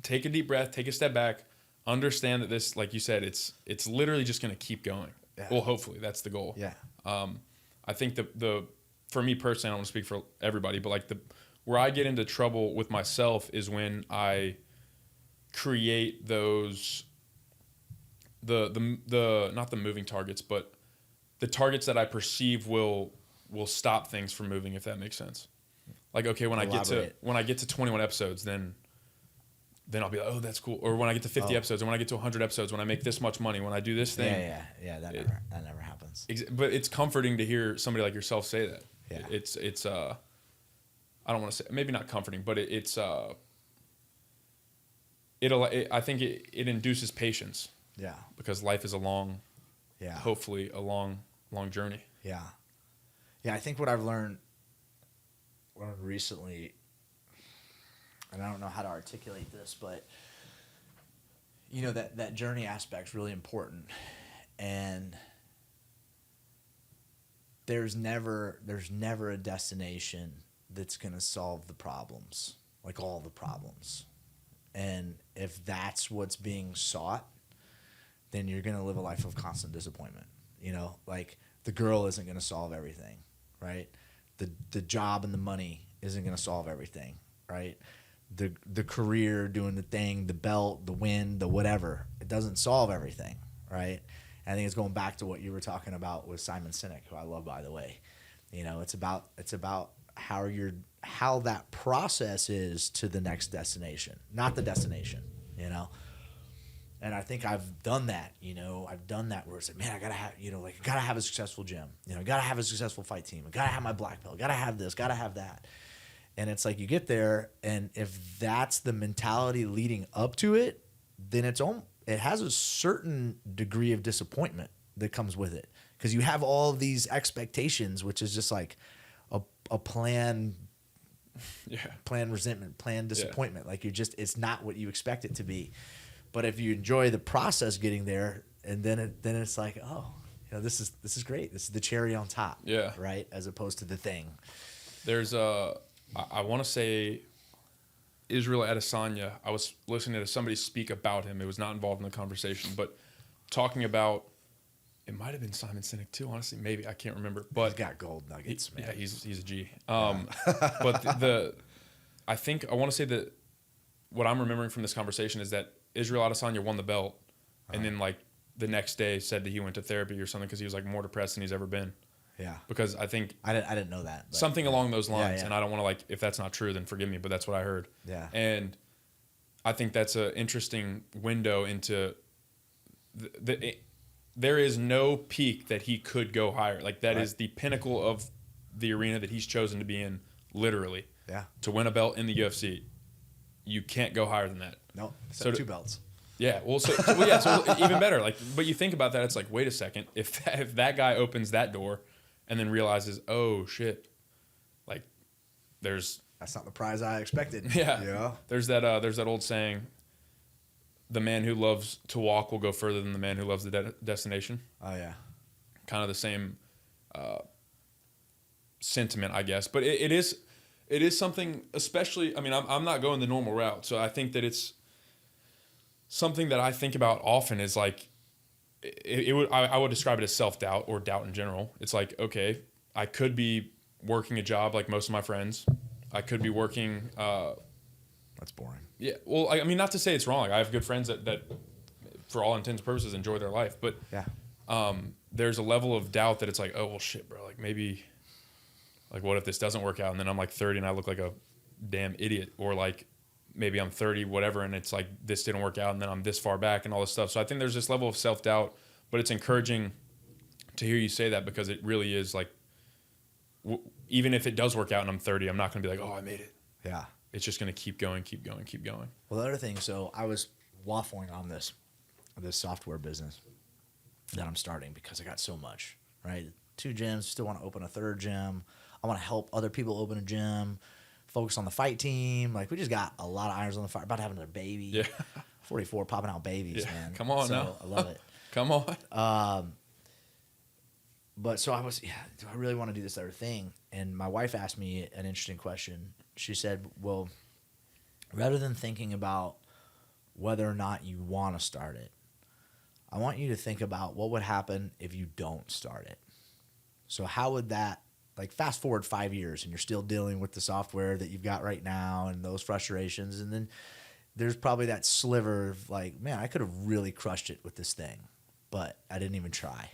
take a deep breath, take a step back, understand that this, like you said, it's literally just going to keep going. Yeah. Well, hopefully that's the goal. Yeah. I think for me personally, I don't want to speak for everybody, but like where I get into trouble with myself is when I create those the not the moving targets, but the targets that I perceive will stop things from moving, if that makes sense. Like, okay, when I get to 21 episodes, then I'll be like, oh, that's cool. Or when I get to 50 episodes, or when I get to 100 episodes, when I make this much money, when I do this thing. Yeah. That never happens. But it's comforting to hear somebody like yourself say that. Yeah. It's I don't want to say, maybe not comforting, but I think it induces patience. Yeah. Because life is hopefully a long journey. Yeah. Yeah, I think what I've learned recently, and I don't know how to articulate this, but that journey aspect is really important. And there's never a destination that's going to solve the problems, like all the problems. And if that's what's being sought, then you're going to live a life of constant disappointment. Like the girl isn't going to solve everything, right? The job and the money isn't going to solve everything, right? The career, doing the thing, the belt, the win, the whatever, it doesn't solve everything, right? I think it's going back to what you were talking about with Simon Sinek, who I love, by the way. It's about how that process is to the next destination, not the destination, And I think I've done that, I've done that where it's like, man, I gotta have, I gotta have a successful gym, I gotta have a successful fight team, I gotta have my black belt, gotta have this, gotta have that. And it's like you get there, and if that's the mentality leading up to it, then it has a certain degree of disappointment that comes with it, because you have all these expectations, which is just like a plan resentment, plan disappointment. Like it's not what you expect it to be. But if you enjoy the process getting there, and then it's like, oh, this is great. This is the cherry on top. Yeah. Right. As opposed to the thing. There's I want to say Israel Adesanya. I was listening to somebody speak about him. It was not involved in the conversation, but talking about, it might have been Simon Sinek too. Honestly, maybe, I can't remember. But he's got gold nuggets, man. Yeah, he's a G. But I think I want to say that what I'm remembering from this conversation is that Israel Adesanya won the belt, and then like the next day said that he went to therapy or something because he was like more depressed than he's ever been. Yeah. Because I think I didn't know that. Something along those lines, and I don't want to, like, if that's not true, then forgive me, but that's what I heard. Yeah. And I think that's an interesting window into there is no peak that he could go higher. Like that is the pinnacle of the arena that he's chosen to be in, literally. Yeah. To win a belt in the UFC, you can't go higher than that. No. So 2 belts. Yeah, so even better. Like, but you think about that, it's like, wait a second, if that guy opens that door, and then realizes, oh shit, like, that's not the prize I expected. Yeah. There's that old saying, the man who loves to walk will go further than the man who loves the destination. Oh yeah. Kind of the same sentiment, I guess. But it is something, especially. I mean, I'm not going the normal route, so I think that it's something that I think about often. Is like, I would describe it as self-doubt or doubt in general. It's like, okay, I could be working a job like most of my friends. I could be working. That's boring. Yeah. Well, I mean, not to say it's wrong. Like, I have good friends that for all intents and purposes, enjoy their life. But there's a level of doubt that it's like, oh, well, shit, bro. Like, maybe, like, what if this doesn't work out? And then I'm like 30 and I look like a damn idiot. Or like, maybe I'm 30, whatever, and it's like, this didn't work out, and then I'm this far back and all this stuff. So I think there's this level of self-doubt, but it's encouraging to hear you say that, because it really is like, even if it does work out and I'm 30, I'm not going to be like, oh, I made it. Yeah. It's just going to keep going, keep going, keep going. Well, the other thing, so I was waffling on this software business that I'm starting because I got so much, right? 2 gyms, still want to open a 3rd gym. I want to help other people open a gym, focus on the fight team. Like, we just got a lot of irons on the fire. About to have another baby. Yeah. 44, popping out babies, man. Come on now. I love it. Come on. But so I was, do I really want to do this other thing? And my wife asked me an interesting question. She said, well, rather than thinking about whether or not you want to start it, I want you to think about what would happen if you don't start it. So how would that, like, fast forward 5 years and you're still dealing with the software that you've got right now and those frustrations, and then there's probably that sliver of like, man, I could have really crushed it with this thing, but I didn't even try.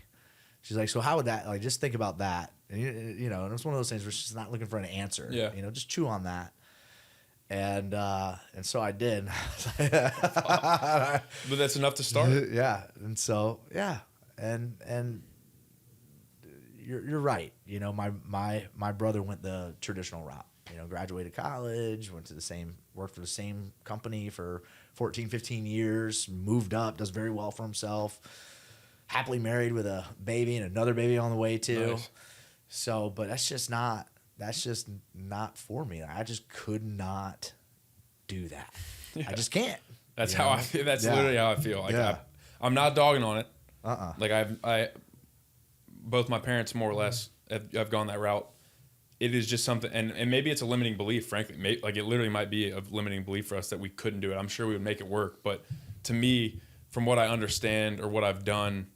She's like, so how would that, like, just think about that. And, you know, and it's one of those things where she's not looking for an answer. Yeah. You know, just chew on that. And so I did. But that's enough to start. Yeah. And so, yeah. And you're right. You know, my brother went the traditional route. You know, graduated college, worked for the same company for 14, 15 years, moved up, does very well for himself, happily married with a baby and another baby on the way too. Nice. So, but that's just not for me. I just could not do that. Yeah. I just can't. That's how I feel. That's literally how I feel. Like I'm not dogging on it. Like I both my parents more or less have gone that route. It is just something, and maybe it's a limiting belief, frankly. Like, it literally might be a limiting belief for us that we couldn't do it. I'm sure we would make it work. But to me, from what I understand or what I've done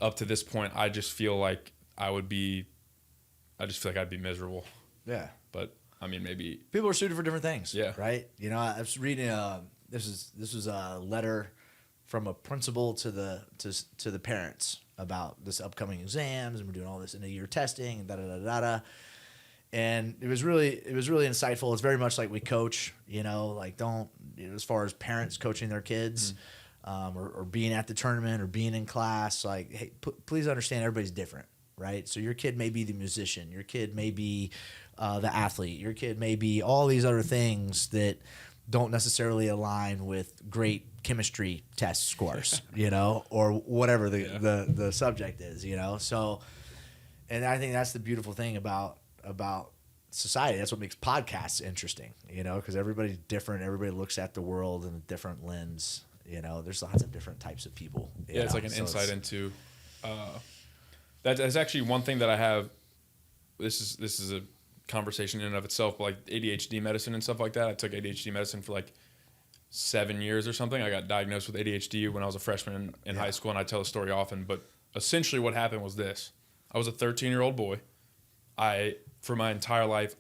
up to this point, I just feel like I'd be miserable. Yeah. But, I mean, maybe. People are suited for different things. Yeah. Right? You know, I was reading, this was a letter from a principal to the parents about this upcoming exams, and we're doing all this end-of-year testing, and da-da-da-da-da. And it was really insightful. It's very much like we coach, you know, like as far as parents coaching their kids, or being at the tournament or being in class, like, hey, please understand everybody's different, right? So your kid may be the musician, your kid may be the athlete, your kid may be all these other things that don't necessarily align with great chemistry test scores, you know, or whatever the subject is, you know. So, and I think that's the beautiful thing about society. That's what makes podcasts interesting, you know, because everybody's different. Everybody looks at the world in a different lens. You know, there's lots of different types of people. Yeah, it's like an insight into. That's actually one thing that I have. This is a conversation in and of itself, but like ADHD medicine and stuff like that. I took ADHD medicine for like 7 years or something. I got diagnosed with ADHD when I was a freshman in high school, and I tell the story often. But essentially, what happened was this: I was a 13-year-old boy. For my entire life,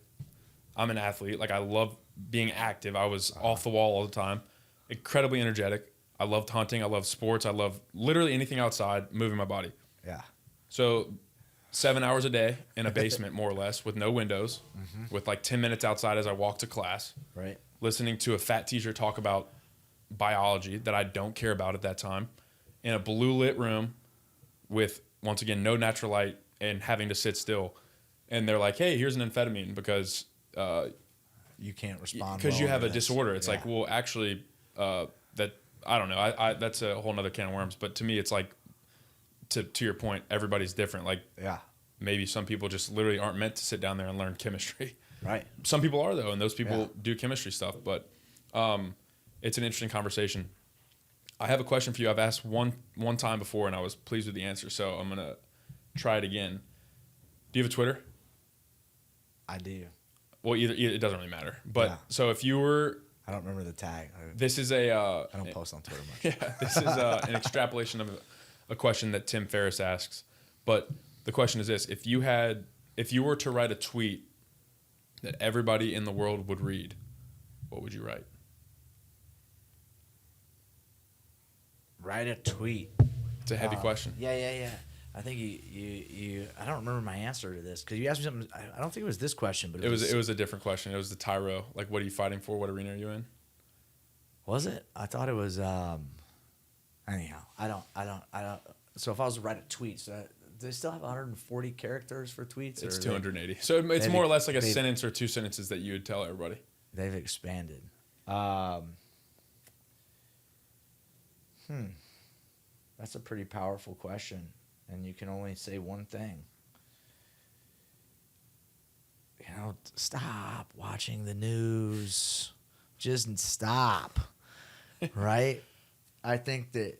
I'm an athlete. Like, I love being active. I was off the wall all the time, incredibly energetic. I loved hunting. I loved sports. I loved literally anything outside, moving my body. Yeah. So 7 hours a day in a basement, more or less, with no windows, with like 10 minutes outside as I walk to class, right? Listening to a fat teacher talk about biology that I don't care about at that time, in a blue lit room with, once again, no natural light, and having to sit still. And they're like, hey, here's an amphetamine because you can't respond because you have a disorder. It's like, well, actually, that I don't know. I that's a whole nother can of worms. But to me, it's like, to your point, everybody's different. Like, maybe some people just literally aren't meant to sit down there and learn chemistry. Right. Some people are, though, and those people do chemistry stuff. But it's an interesting conversation. I have a question for you. I've asked one time before, and I was pleased with the answer, so I'm gonna try it again. Do you have a Twitter? I do. Well, either it doesn't really matter. But so if you were, I don't remember the tag. This is a. I don't post on Twitter much. Yeah, this is an extrapolation of a question that Tim Ferriss asks. But the question is this: if you were to write a tweet that everybody in the world would read, what would you write? Write a tweet. It's a heavy question. Yeah. I think you I don't remember my answer to this because you asked me something. I don't think it was this question, but it was a different question. It was the Tyro. Like, what are you fighting for? What arena are you in? Was it? I thought it was. Anyhow, I don't. So if I was to write a tweet, do they still have 140 characters for tweets? It's 280. So it's more or less like a sentence or two sentences that you would tell everybody. They've expanded. That's a pretty powerful question. And you can only say one thing. You know, stop watching the news. Just stop. Right? I think that,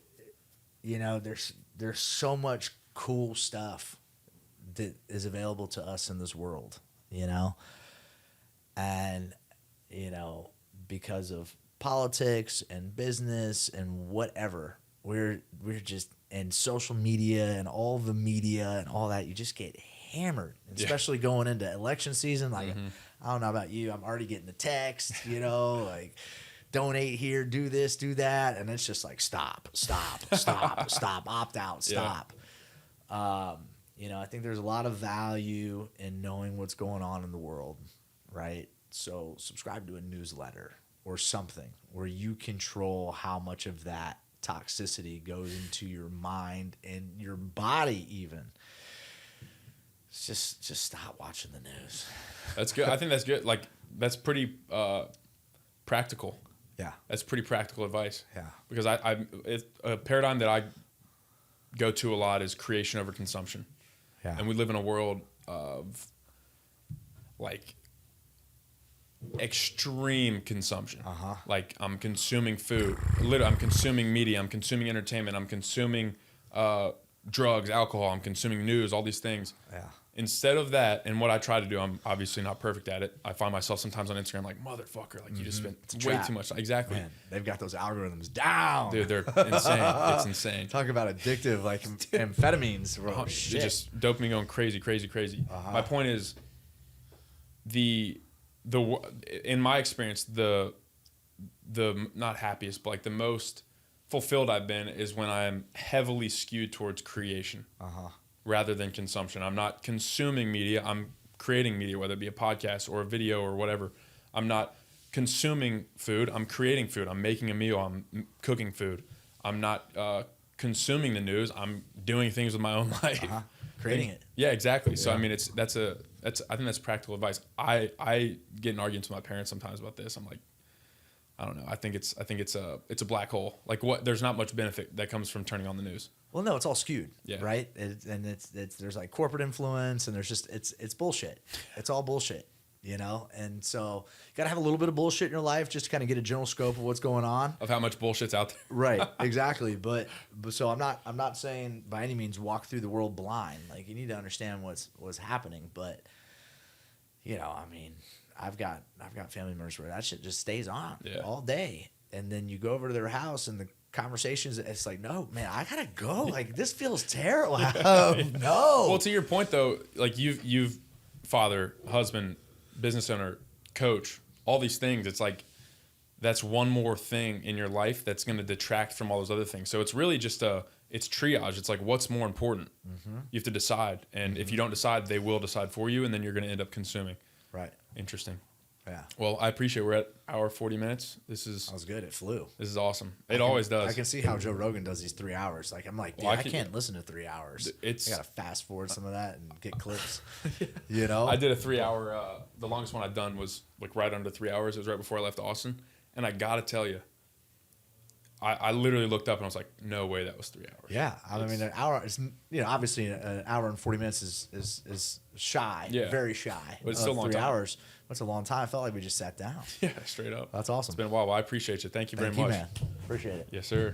you know, there's so much cool stuff that is available to us in this world, you know? And, you know, because of politics and business and whatever, we're just, and social media and all the media and all that, you just get hammered, especially going into election season. Like, I don't know about you, I'm already getting the text, you know, like donate here, do this, do that. And it's just like, stop, opt out, stop. You know, I think there's a lot of value in knowing what's going on in the world, right? So subscribe to a newsletter or something where you control how much of that toxicity goes into your mind and your body even. Just stop watching the news. That's good. I think that's good. Like, that's pretty practical. Yeah. That's pretty practical advice. Yeah. Because it's a paradigm that I go to a lot is creation over consumption. Yeah. And we live in a world of like extreme consumption. Like, I'm consuming food. Literally, I'm consuming media. I'm consuming entertainment. I'm consuming drugs, alcohol. I'm consuming news, all these things. Yeah. Instead of that, and what I try to do, I'm obviously not perfect at it. I find myself sometimes on Instagram like, motherfucker, like, you just spent way too much. Exactly. Man, they've got those algorithms down. Dude, they're insane. It's insane. Talk about addictive, like amphetamines. Bro. Shit. Just dopamine going crazy. My point is, in my experience, the not happiest, but like the most fulfilled I've been is when I'm heavily skewed towards creation rather than consumption. I'm not consuming media. I'm creating media, whether it be a podcast or a video or whatever. I'm not consuming food. I'm creating food. I'm making a meal. I'm cooking food. I'm not consuming the news. I'm doing things with my own life. Creating it. Yeah, exactly. So I mean, I think that's practical advice. I get in arguments with my parents sometimes about this. I'm like, I don't know. I think it's a black hole. Like, what? There's not much benefit that comes from turning on the news. Well, no, it's all skewed, Yeah. right? And there's like corporate influence, and there's just it's bullshit. It's all bullshit, you know. And so you gotta have a little bit of bullshit in your life just to kind of get a general scope of what's going on, of how much bullshit's out there. Right, exactly. But so I'm not saying by any means walk through the world blind. Like, you need to understand what's happening. But you know, I mean, I've got family members where that shit just stays on all day, and then you go over to their house and the conversations, it's like, no, man, I gotta go. Like, this feels terrible. No. Well, to your point though, like, you've father, husband, business owner, coach, all these things. It's like, that's one more thing in your life that's going to detract from all those other things. So it's really just it's triage. It's like, what's more important? You have to decide. And if you don't decide, they will decide for you, and then you're going to end up consuming. Right. Interesting. Yeah. Well, I appreciate we're at hour 40 minutes. That was good. It flew. This is awesome. It always does. I can see how Joe Rogan does these 3 hours. Like, I'm like, dude, I can't listen to 3 hours. I got to fast forward some of that and get clips. You know? I did a 3 hour, the longest one I'd done was like right under 3 hours. It was right before I left Austin. And I got to tell you, I literally looked up and I was like, no way that was 3 hours. Yeah. I mean, an hour is, you know, obviously an hour and 40 minutes is shy. Yeah. Very shy. But it's still a long 3 time. hours. That's a long time. I felt like we just sat down. Yeah, straight up. That's awesome. It's been a while. Well, I appreciate you. Thank you very much. Man. Appreciate it. Yes, sir.